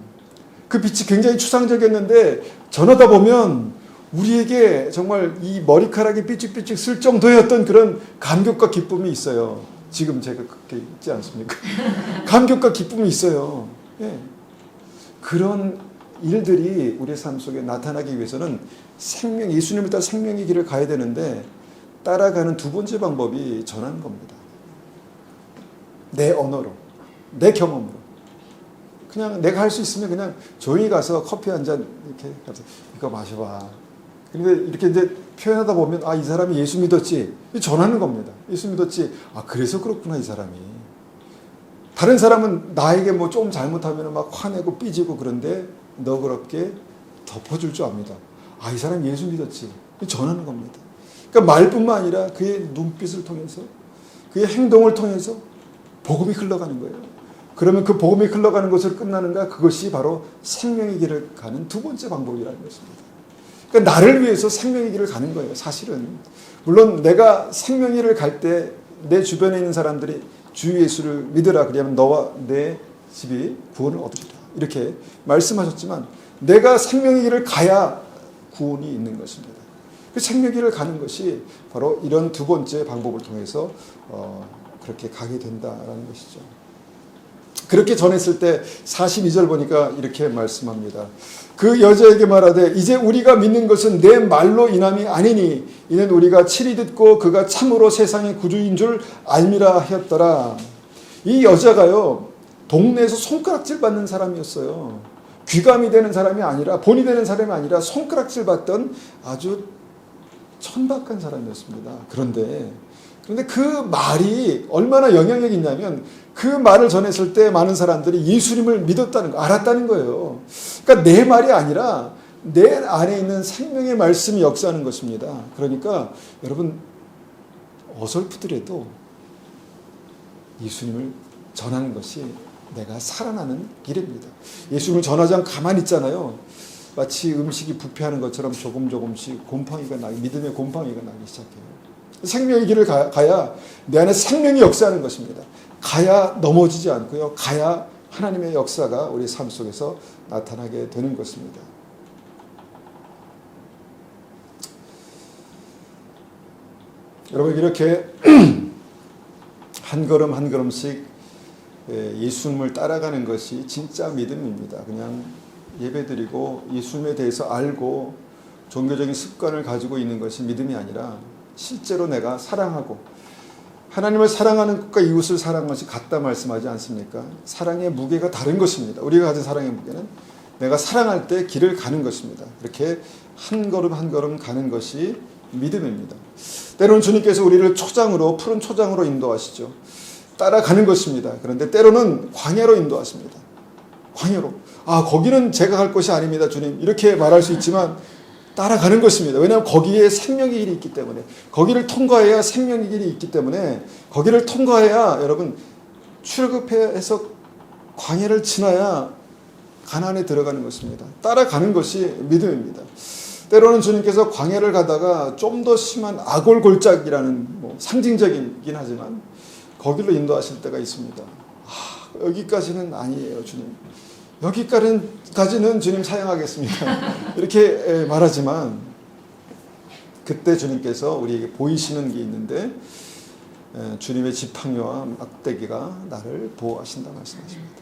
그 빛이 굉장히 추상적이었는데 전하다 보면 우리에게 정말 이 머리카락이 삐죽삐죽 쓸 정도의 어떤 그런 감격과 기쁨이 있어요. 지금 제가 그렇게 있지 않습니까? 감격과 기쁨이 있어요. 예. 그런 일들이 우리의 삶 속에 나타나기 위해서는 예수님을 따라 생명의 길을 가야 되는데 따라가는 두 번째 방법이 전하는 겁니다. 내 언어로, 내 경험으로. 그냥 내가 할 수 있으면 그냥 조용히 가서 커피 한 잔 이렇게 가서 이거 마셔봐. 근데 이렇게 이제 표현하다 보면 이 사람이 예수 믿었지. 전하는 겁니다. 예수 믿었지. 그래서 그렇구나 이 사람이. 다른 사람은 나에게 뭐 조금 잘못하면 막 화내고 삐지고 그런데 너그럽게 덮어줄 줄 압니다. 이 사람 예수 믿었지. 전하는 겁니다. 그러니까 말뿐만 아니라 그의 눈빛을 통해서 그의 행동을 통해서 복음이 흘러가는 거예요. 그러면 그 복음이 흘러가는 것으로 끝나는가? 그것이 바로 생명의 길을 가는 두 번째 방법이라는 것입니다. 그러니까 나를 위해서 생명의 길을 가는 거예요. 사실은. 물론 내가 생명의 길을 갈 때 내 주변에 있는 사람들이 주 예수를 믿으라. 그러면 너와 내 집이 구원을 얻으리라. 이렇게 말씀하셨지만 내가 생명의 길을 가야 구원이 있는 것입니다. 그 생명의 길을 가는 것이 바로 이런 두 번째 방법을 통해서 그렇게 가게 된다라는 것이죠. 그렇게 전했을 때 42절 보니까 이렇게 말씀합니다. 그 여자에게 말하되 이제 우리가 믿는 것은 내 말로 인함이 아니니 이는 우리가 친히 듣고 그가 참으로 세상의 구주인 줄 알미라 하였더라. 이 여자가요, 동네에서 손가락질 받는 사람이었어요. 귀감이 되는 사람이 아니라, 본이 되는 사람이 아니라 손가락질 받던 아주 천박한 사람이었습니다. 그런데 그 말이 얼마나 영향력이 있냐면 그 말을 전했을 때 많은 사람들이 예수님을 믿었다는 거, 알았다는 거예요. 그러니까 내 말이 아니라 내 안에 있는 생명의 말씀이 역사하는 것입니다. 그러니까 여러분, 어설프더라도 예수님을 전하는 것이 내가 살아나는 길입니다. 예수님을 전하지 않고 가만히 있잖아요. 마치 음식이 부패하는 것처럼 조금씩 곰팡이가 나기, 믿음의 곰팡이가 나기 시작해요. 생명의 길을 가야 내 안에 생명이 역사하는 것입니다. 가야 넘어지지 않고요. 가야 하나님의 역사가 우리 삶 속에서 나타나게 되는 것입니다. 여러분, 이렇게 한 걸음 한 걸음씩 예수님을 따라가는 것이 진짜 믿음입니다. 그냥 예배드리고 예수님에 대해서 알고 종교적인 습관을 가지고 있는 것이 믿음이 아니라 실제로 내가 사랑하고, 하나님을 사랑하는 것과 이웃을 사랑하는 것이 같다 말씀하지 않습니까? 사랑의 무게가 다른 것입니다. 우리가 가진 사랑의 무게는 내가 사랑할 때 길을 가는 것입니다. 이렇게 한 걸음 한 걸음 가는 것이 믿음입니다. 때로는 주님께서 우리를 초장으로, 푸른 초장으로 인도하시죠. 따라가는 것입니다. 그런데 때로는 광야로 인도하십니다. 광야로. 거기는 제가 갈 곳이 아닙니다, 주님. 이렇게 말할 수 있지만 따라가는 것입니다. 왜냐하면 거기에 생명의 길이 있기 때문에, 거기를 통과해야 생명의 길이 있기 때문에, 거기를 통과해야 여러분 출애굽해서 광야를 지나야 가나안에 들어가는 것입니다. 따라가는 것이 믿음입니다. 때로는 주님께서 광야를 가다가 좀 더 심한 아골골짜기라는 상징적이긴 하지만 거기로 인도하실 때가 있습니다. 여기까지는 아니에요, 주님. 여기까지는 주님 사용하겠습니다. 이렇게 말하지만 그때 주님께서 우리에게 보이시는 게 있는데 주님의 지팡이와 막대기가 나를 보호하신다 말씀하십니다.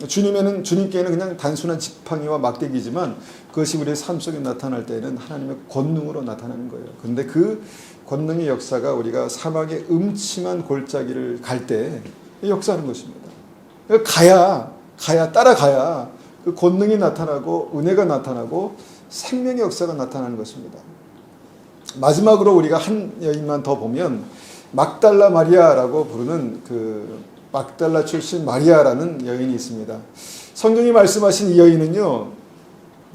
주님께는 그냥 단순한 지팡이와 막대기지만 그것이 우리의 삶 속에 나타날 때는 하나님의 권능으로 나타나는 거예요. 그런데 그 권능의 역사가 우리가 사막의 음침한 골짜기를 갈 때 역사하는 것입니다. 따라가야 그 권능이 나타나고 은혜가 나타나고 생명의 역사가 나타나는 것입니다. 마지막으로 우리가 한 여인만 더 보면 막달라 마리아라고 부르는 그 막달라 출신 마리아라는 여인이 있습니다. 성경이 말씀하신 이 여인은요,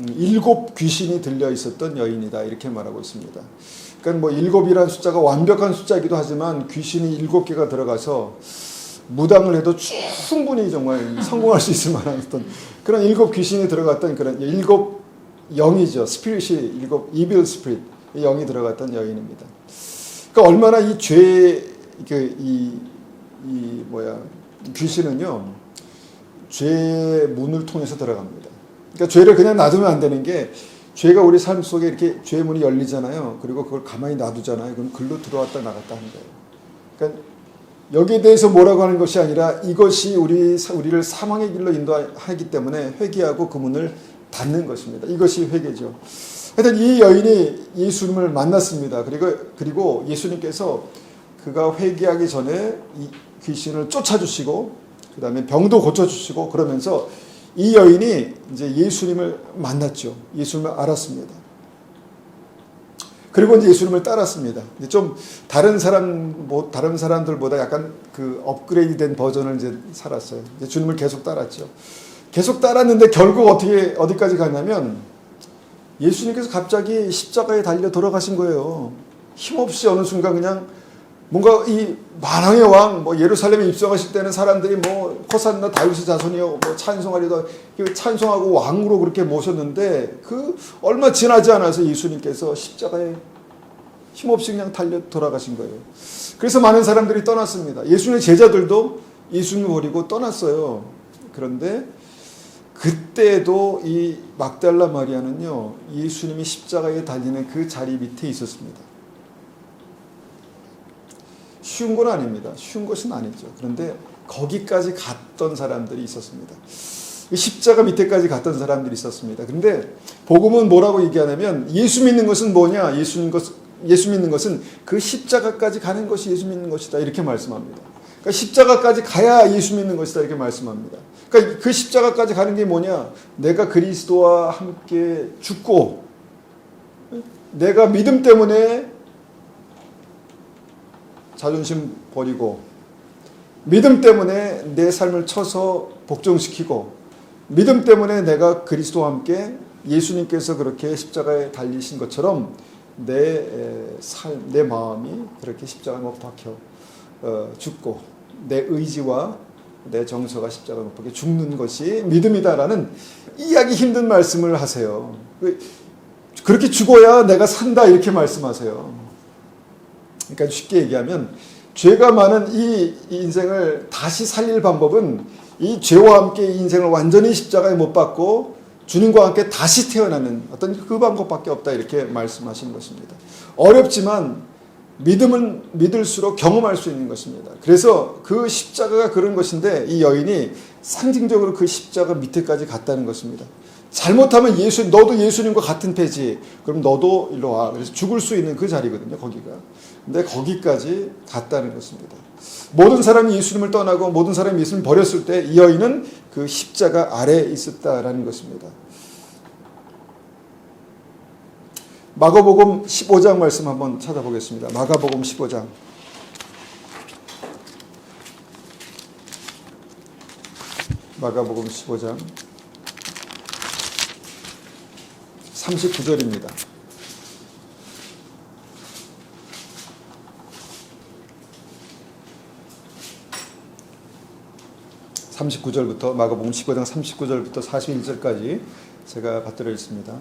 7 귀신이 들려 있었던 여인이다, 이렇게 말하고 있습니다. 그러니까 7이라는 숫자가 완벽한 숫자이기도 하지만 귀신이 7개가 들어가서 무당을 해도 충분히 정말 성공할 수 있을 만한 어떤 그런 7 귀신이 들어갔던 그런 7 영이죠. 스피릿이 7 이빌 스피릿, 영이 들어갔던 여인입니다. 그러니까 얼마나 이 귀신은요, 죄의 문을 통해서 들어갑니다. 그러니까 죄를 그냥 놔두면 안 되는 게, 죄가 우리 삶 속에 이렇게 죄의 문이 열리잖아요. 그리고 그걸 가만히 놔두잖아요. 그럼 글로 들어왔다 나갔다 하는 거예요. 그러니까 여기에 대해서 뭐라고 하는 것이 아니라 이것이 우리를 사망의 길로 인도하기 때문에 회개하고 그 문을 닫는 것입니다. 이것이 회개죠. 하여튼 이 여인이 예수님을 만났습니다. 그리고 예수님께서 그가 회개하기 전에 이 귀신을 쫓아주시고, 그 다음에 병도 고쳐주시고, 그러면서 이 여인이 이제 예수님을 만났죠. 예수님을 알았습니다. 그리고 이제 예수님을 따랐습니다. 좀 다른 사람들보다 약간 그 업그레이드된 버전을 이제 살았어요. 이제 주님을 계속 따랐죠. 계속 따랐는데 결국 어디까지 가냐면 예수님께서 갑자기 십자가에 달려 돌아가신 거예요. 힘없이 어느 순간 그냥 뭔가 이 만왕의 왕, 예루살렘에 입성하실 때는 사람들이 호산나 다윗의 자손이요, 찬송하리다, 찬송하고 왕으로 그렇게 모셨는데 그 얼마 지나지 않아서 예수님께서 십자가에 힘없이 그냥 달려 돌아가신 거예요. 그래서 많은 사람들이 떠났습니다. 예수님의 제자들도 예수님을 버리고 떠났어요. 그런데 그때도 이 막달라 마리아는요, 예수님이 십자가에 달리는 그 자리 밑에 있었습니다. 쉬운 건 아닙니다. 쉬운 것은 아니죠. 그런데 거기까지 갔던 사람들이 있었습니다. 십자가 밑에까지 갔던 사람들이 있었습니다. 그런데 복음은 뭐라고 얘기하냐면 예수 믿는 것은 뭐냐? 예수 믿는 것은 그 십자가까지 가는 것이 예수 믿는 것이다. 이렇게 말씀합니다. 그러니까 십자가까지 가야 예수 믿는 것이다. 이렇게 말씀합니다. 그러니까 그 십자가까지 가는 게 뭐냐? 내가 그리스도와 함께 죽고 내가 믿음 때문에 자존심 버리고 믿음 때문에 내 삶을 쳐서 복종시키고 믿음 때문에 내가 그리스도와 함께 예수님께서 그렇게 십자가에 달리신 것처럼 내 마음이 그렇게 십자가에 못 박혀 죽고 내 의지와 내 정서가 십자가에 못 박혀 죽는 것이 믿음이다라는 이해하기 힘든 말씀을 하세요. 그렇게 죽어야 내가 산다 이렇게 말씀하세요. 그러니까 쉽게 얘기하면 죄가 많은 이 인생을 다시 살릴 방법은 이 죄와 함께 인생을 완전히 십자가에 못 박고 주님과 함께 다시 태어나는 어떤 그 방법밖에 없다 이렇게 말씀하시는 것입니다. 어렵지만 믿음은 믿을수록 경험할 수 있는 것입니다. 그래서 그 십자가가 그런 것인데 이 여인이 상징적으로 그 십자가 밑에까지 갔다는 것입니다. 잘못하면 너도 예수님과 같은 패지. 그럼 너도 일로 와. 그래서 죽을 수 있는 그 자리거든요, 거기가. 근데 거기까지 갔다는 것입니다. 모든 사람이 예수님을 떠나고 모든 사람이 예수님을 버렸을 때 이 여인은 그 십자가 아래에 있었다라는 것입니다. 마가복음 15장 말씀 한번 찾아보겠습니다. 마가복음 15장. 마가복음 15장 39절입니다. 39절부터 마가복음 15장 39절부터 41절까지 제가 받들어 있습니다.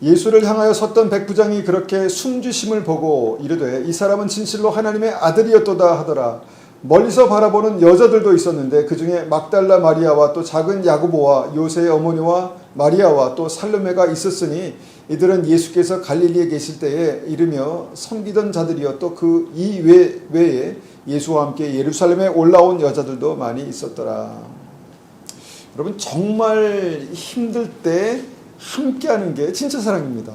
예수를 향하여 섰던 백부장이 그렇게 숨주심을 보고 이르되 이 사람은 진실로 하나님의 아들이었도다 하더라. 멀리서 바라보는 여자들도 있었는데 그 중에 막달라 마리아와 또 작은 야고보와 요새의 어머니와 마리아와 또 살로메가 있었으니 이들은 예수께서 갈릴리에 계실 때에 이르며 섬기던 자들이여 또 그 외에 예수와 함께 예루살렘에 올라온 여자들도 많이 있었더라. 여러분 정말 힘들 때 함께하는 게 진짜 사랑입니다.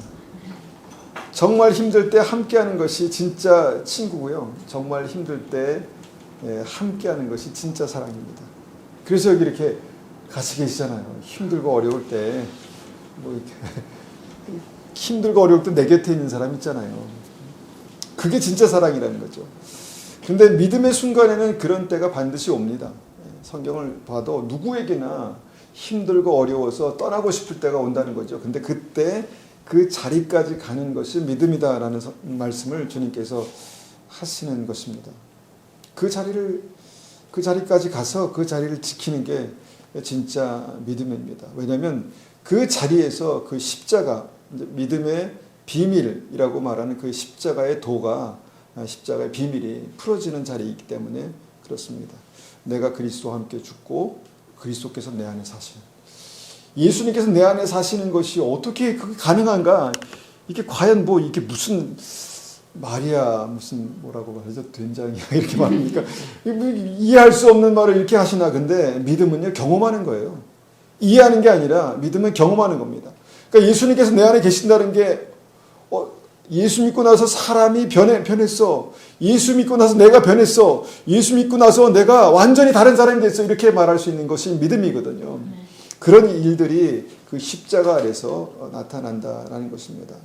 정말 힘들 때 함께하는 것이 진짜 친구고요. 정말 힘들 때 함께하는 것이 진짜 사랑입니다. 그래서 여기 이렇게 같이 계시잖아요. 힘들고 어려울 때 힘들고 어려울 때 내 곁에 있는 사람 있잖아요. 그게 진짜 사랑이라는 거죠. 근데 믿음의 순간에는 그런 때가 반드시 옵니다. 성경을 봐도 누구에게나 힘들고 어려워서 떠나고 싶을 때가 온다는 거죠. 근데 그때 그 자리까지 가는 것이 믿음이다라는 말씀을 주님께서 하시는 것입니다. 그 자리까지 가서 그 자리를 지키는 게 진짜 믿음입니다. 왜냐하면 그 자리에서 그 십자가, 믿음의 비밀이라고 말하는 그 십자가의 도가, 십자가의 비밀이 풀어지는 자리이기 때문에 그렇습니다. 내가 그리스도와 함께 죽고 그리스도께서 내 안에 사시는, 예수님께서 내 안에 사시는 것이 어떻게 그게 가능한가? 이게 과연 이게 무슨 마리아 무슨 뭐라고 말하죠? 된장이야 이렇게 말합니까? 이해할 수 없는 말을 이렇게 하시나? 근데 믿음은요 경험하는 거예요. 이해하는 게 아니라 믿음은 경험하는 겁니다. 그러니까 예수님께서 내 안에 계신다는 게 예수 믿고 나서 사람이 변했어. 예수 믿고 나서 내가 변했어. 예수 믿고 나서 내가 완전히 다른 사람이 됐어. 이렇게 말할 수 있는 것이 믿음이거든요. 그런 일들이 그 십자가 아래서 나타난다라는 것입니다.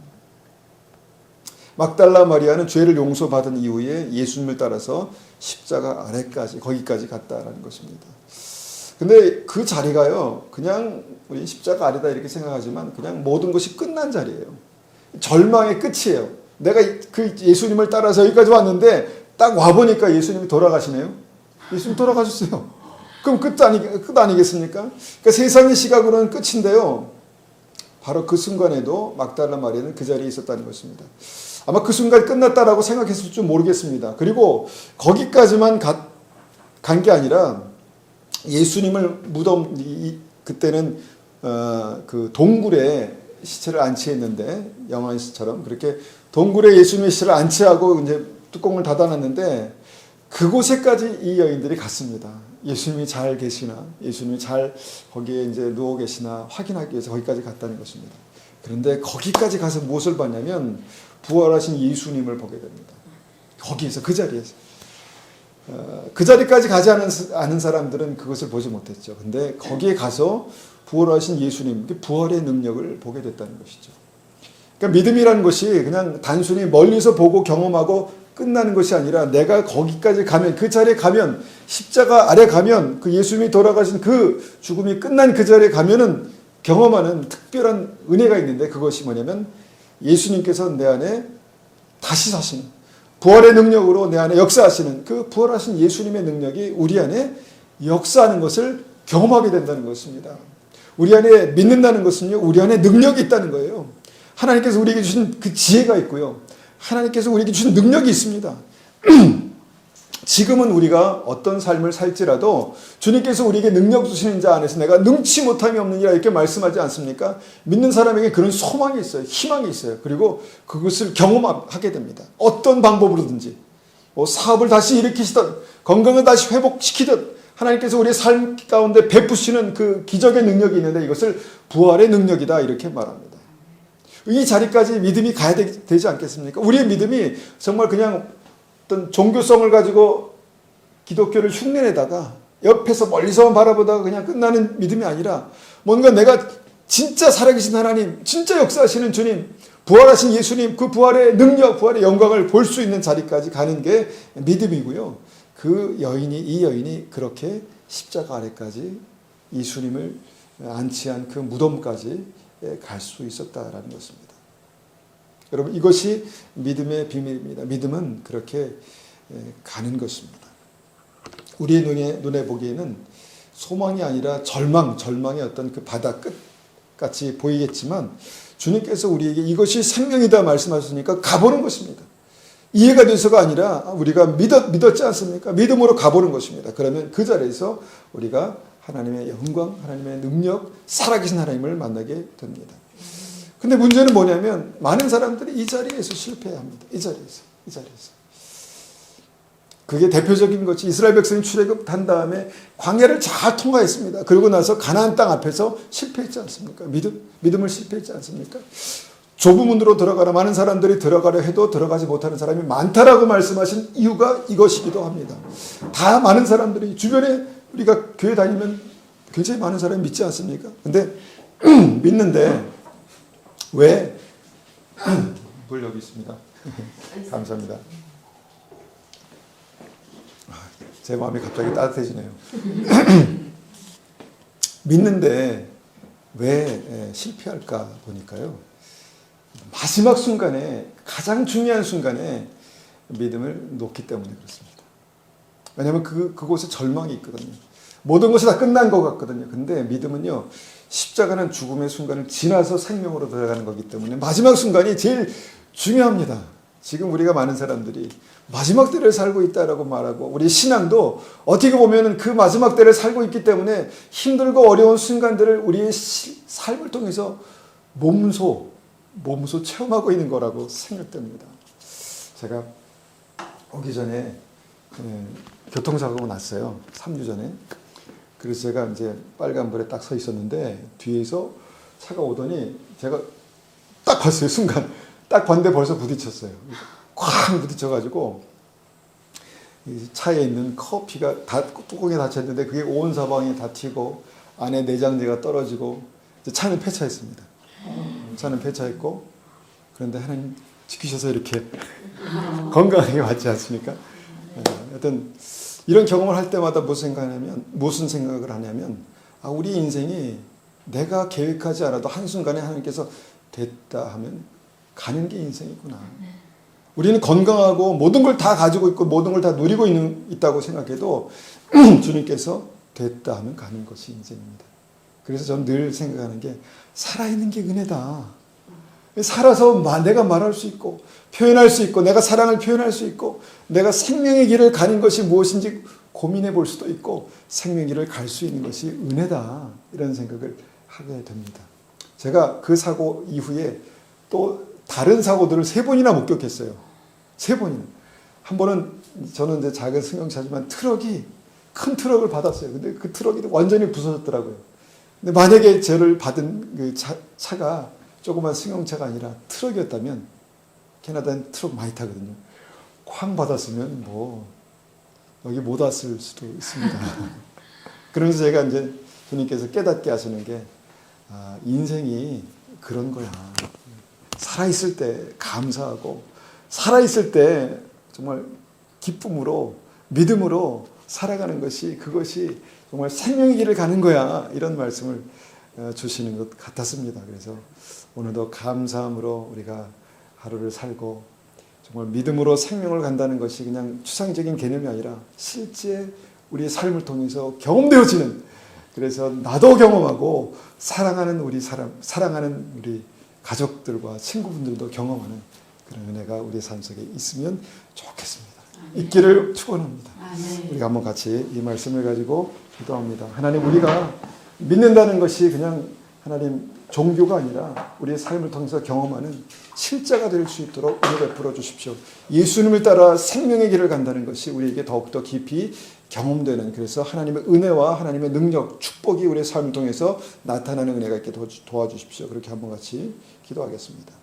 막달라 마리아는 죄를 용서받은 이후에 예수님을 따라서 십자가 아래까지 거기까지 갔다라는 것입니다. 근데 그 자리가요 그냥 우리 십자가 아래다 이렇게 생각하지만 그냥 모든 것이 끝난 자리예요. 절망의 끝이에요. 내가 그 예수님을 따라서 여기까지 왔는데 딱 와보니까 예수님이 돌아가시네요. 예수님 돌아가셨어요. 그럼 끝 아니겠습니까? 그러니까 세상의 시각으로는 끝인데요. 바로 그 순간에도 막달라 마리아는 그 자리에 있었다는 것입니다. 아마 그 순간 끝났다라고 생각했을 줄 모르겠습니다. 그리고 거기까지만 간 게 아니라 예수님을 그때는 그 동굴에 시체를 안치했는데 영화에서처럼 그렇게 동굴에 예수님의 시체를 안치하고 이제 뚜껑을 닫아놨는데 그곳에까지 이 여인들이 갔습니다. 예수님이 잘 계시나, 예수님이 잘 거기에 이제 누워 계시나 확인하기 위해서 거기까지 갔다는 것입니다. 그런데 거기까지 가서 무엇을 봤냐면 부활하신 예수님을 보게 됩니다. 거기에서, 그 자리에서. 그 자리까지 가지 않은 사람들은 그것을 보지 못했죠. 근데 거기에 가서 부활하신 예수님, 부활의 능력을 보게 됐다는 것이죠. 그러니까 믿음이라는 것이 그냥 단순히 멀리서 보고 경험하고 끝나는 것이 아니라 내가 거기까지 가면, 그 자리에 가면, 십자가 아래 가면, 그 예수님이 돌아가신 그 죽음이 끝난 그 자리에 가면은 경험하는 특별한 은혜가 있는데, 그것이 뭐냐면 예수님께서 내 안에 다시 사시는, 부활의 능력으로 내 안에 역사하시는 그 부활하신 예수님의 능력이 우리 안에 역사하는 것을 경험하게 된다는 것입니다. 우리 안에 믿는다는 것은요, 우리 안에 능력이 있다는 거예요. 하나님께서 우리에게 주신 그 지혜가 있고요, 하나님께서 우리에게 주신 능력이 있습니다. 지금은 우리가 어떤 삶을 살지라도 주님께서 우리에게 능력 주시는 자 안에서 내가 능치 못함이 없느니라 이렇게 말씀하지 않습니까? 믿는 사람에게 그런 소망이 있어요. 희망이 있어요. 그리고 그것을 경험하게 됩니다. 어떤 방법으로든지 사업을 다시 일으키시든 건강을 다시 회복시키든 하나님께서 우리의 삶 가운데 베푸시는 그 기적의 능력이 있는데 이것을 부활의 능력이다 이렇게 말합니다. 이 자리까지 믿음이 가야 되지 않겠습니까? 우리의 믿음이 정말 그냥 어떤 종교성을 가지고 기독교를 흉내내다가 옆에서 멀리서만 바라보다가 그냥 끝나는 믿음이 아니라 뭔가 내가 진짜 살아계신 하나님, 진짜 역사하시는 주님, 부활하신 예수님, 그 부활의 능력, 부활의 영광을 볼 수 있는 자리까지 가는 게 믿음이고요. 이 여인이 그렇게 십자가 아래까지 예수님을 안치한 그 무덤까지 갈 수 있었다라는 것입니다. 여러분, 이것이 믿음의 비밀입니다. 믿음은 그렇게 가는 것입니다. 우리의 눈에 보기에는 소망이 아니라 절망의 어떤 그 바다 끝같이 보이겠지만 주님께서 우리에게 이것이 생명이다 말씀하셨으니까 가보는 것입니다. 이해가 돼서가 아니라 우리가 믿었지 않습니까? 믿음으로 가보는 것입니다. 그러면 그 자리에서 우리가 하나님의 영광, 하나님의 능력, 살아계신 하나님을 만나게 됩니다. 근데 문제는 뭐냐면 많은 사람들이 이 자리에서 실패합니다. 이 자리에서. 그게 대표적인 것이 이스라엘 백성이 출애굽한 다음에 광야를 잘 통과했습니다. 그러고 나서 가나안 땅 앞에서 실패했지 않습니까? 믿음을 실패했지 않습니까? 좁은 문으로 들어가라, 많은 사람들이 들어가려 해도 들어가지 못하는 사람이 많다라고 말씀하신 이유가 이것이기도 합니다. 다 많은 사람들이 주변에 우리가 교회 다니면 굉장히 많은 사람이 믿지 않습니까? 근데 믿는데 왜? 물 여기 있습니다. 감사합니다. 제 마음이 갑자기 따뜻해지네요. 믿는데 왜 실패할까 보니까요. 마지막 순간에, 가장 중요한 순간에 믿음을 놓기 때문에 그렇습니다. 왜냐하면 그곳에 절망이 있거든요. 모든 것이 다 끝난 것 같거든요. 근데 믿음은요, 십자가는 죽음의 순간을 지나서 생명으로 들어가는 거기 때문에 마지막 순간이 제일 중요합니다. 지금 우리가 많은 사람들이 마지막 때를 살고 있다라고 말하고, 우리 신앙도 어떻게 보면 그 마지막 때를 살고 있기 때문에 힘들고 어려운 순간들을 우리의 삶을 통해서 몸소 체험하고 있는 거라고 생각됩니다. 제가 오기 전에 교통사고가 났어요. 3주 전에. 그래서 제가 이제 빨간불에 딱 서 있었는데 뒤에서 차가 오더니 제가 딱 봤어요. 순간 딱 봤는데 벌써 부딪혔어요. 쾅 부딪혀가지고 차에 있는 커피가 뚜껑에 닫혔는데 그게 온 사방에 다 튀고 안에 내장재가 떨어지고 차는 폐차했습니다. 차는 폐차했고, 그런데 하나님 지키셔서 이렇게 건강하게 왔지 않습니까? 하여튼 이런 경험을 할 때마다 무슨 생각을 하냐면 우리 인생이 내가 계획하지 않아도 한순간에 하나님께서 됐다 하면 가는 게 인생이구나. 우리는 건강하고 모든 걸 다 가지고 있고 모든 걸 다 누리고 있다고 생각해도 주님께서 됐다 하면 가는 것이 인생입니다. 그래서 저는 늘 생각하는 게 살아있는 게 은혜다. 살아서 내가 말할 수 있고 표현할 수 있고 내가 사랑을 표현할 수 있고 내가 생명의 길을 가는 것이 무엇인지 고민해 볼 수도 있고 생명의 길을 갈 수 있는 것이 은혜다. 이런 생각을 하게 됩니다. 제가 그 사고 이후에 또 다른 사고들을 3번이나 목격했어요. 3번이나. 한 번은 저는 이제 작은 승용차지만 트럭이 큰 트럭을 받았어요. 근데 그 트럭이 완전히 부서졌더라고요. 근데 만약에 저를 받은 그 차가 조그만 승용차가 아니라 트럭이었다면, 캐나다는 트럭 많이 타거든요. 쾅 받았으면 뭐 여기 못 왔을 수도 있습니다. 그러면서 제가 이제 주님께서 깨닫게 하시는 게, 인생이 그런 거야. 살아있을 때 감사하고, 살아있을 때 정말 기쁨으로, 믿음으로 살아가는 것이, 그것이 정말 생명의 길을 가는 거야. 이런 말씀을 주시는 것 같았습니다. 그래서 오늘도 감사함으로 우리가 하루를 살고, 정말 믿음으로 생명을 간다는 것이 그냥 추상적인 개념이 아니라 실제 우리의 삶을 통해서 경험되어지는, 그래서 나도 경험하고 사랑하는 우리 사랑하는 우리 가족들과 친구분들도 경험하는 그런 은혜가 우리의 삶 속에 있으면 좋겠습니다. 있기를 축원합니다. 네. 우리가 한번 같이 이 말씀을 가지고 기도합니다. 하나님, 우리가 믿는다는 것이 그냥 하나님 종교가 아니라 우리의 삶을 통해서 경험하는 실제가 될 수 있도록 은혜 베풀어 주십시오. 예수님을 따라 생명의 길을 간다는 것이 우리에게 더욱더 깊이 경험되는, 그래서 하나님의 은혜와 하나님의 능력, 축복이 우리의 삶을 통해서 나타나는 은혜가 있게 도와주십시오. 그렇게 한번 같이 기도하겠습니다.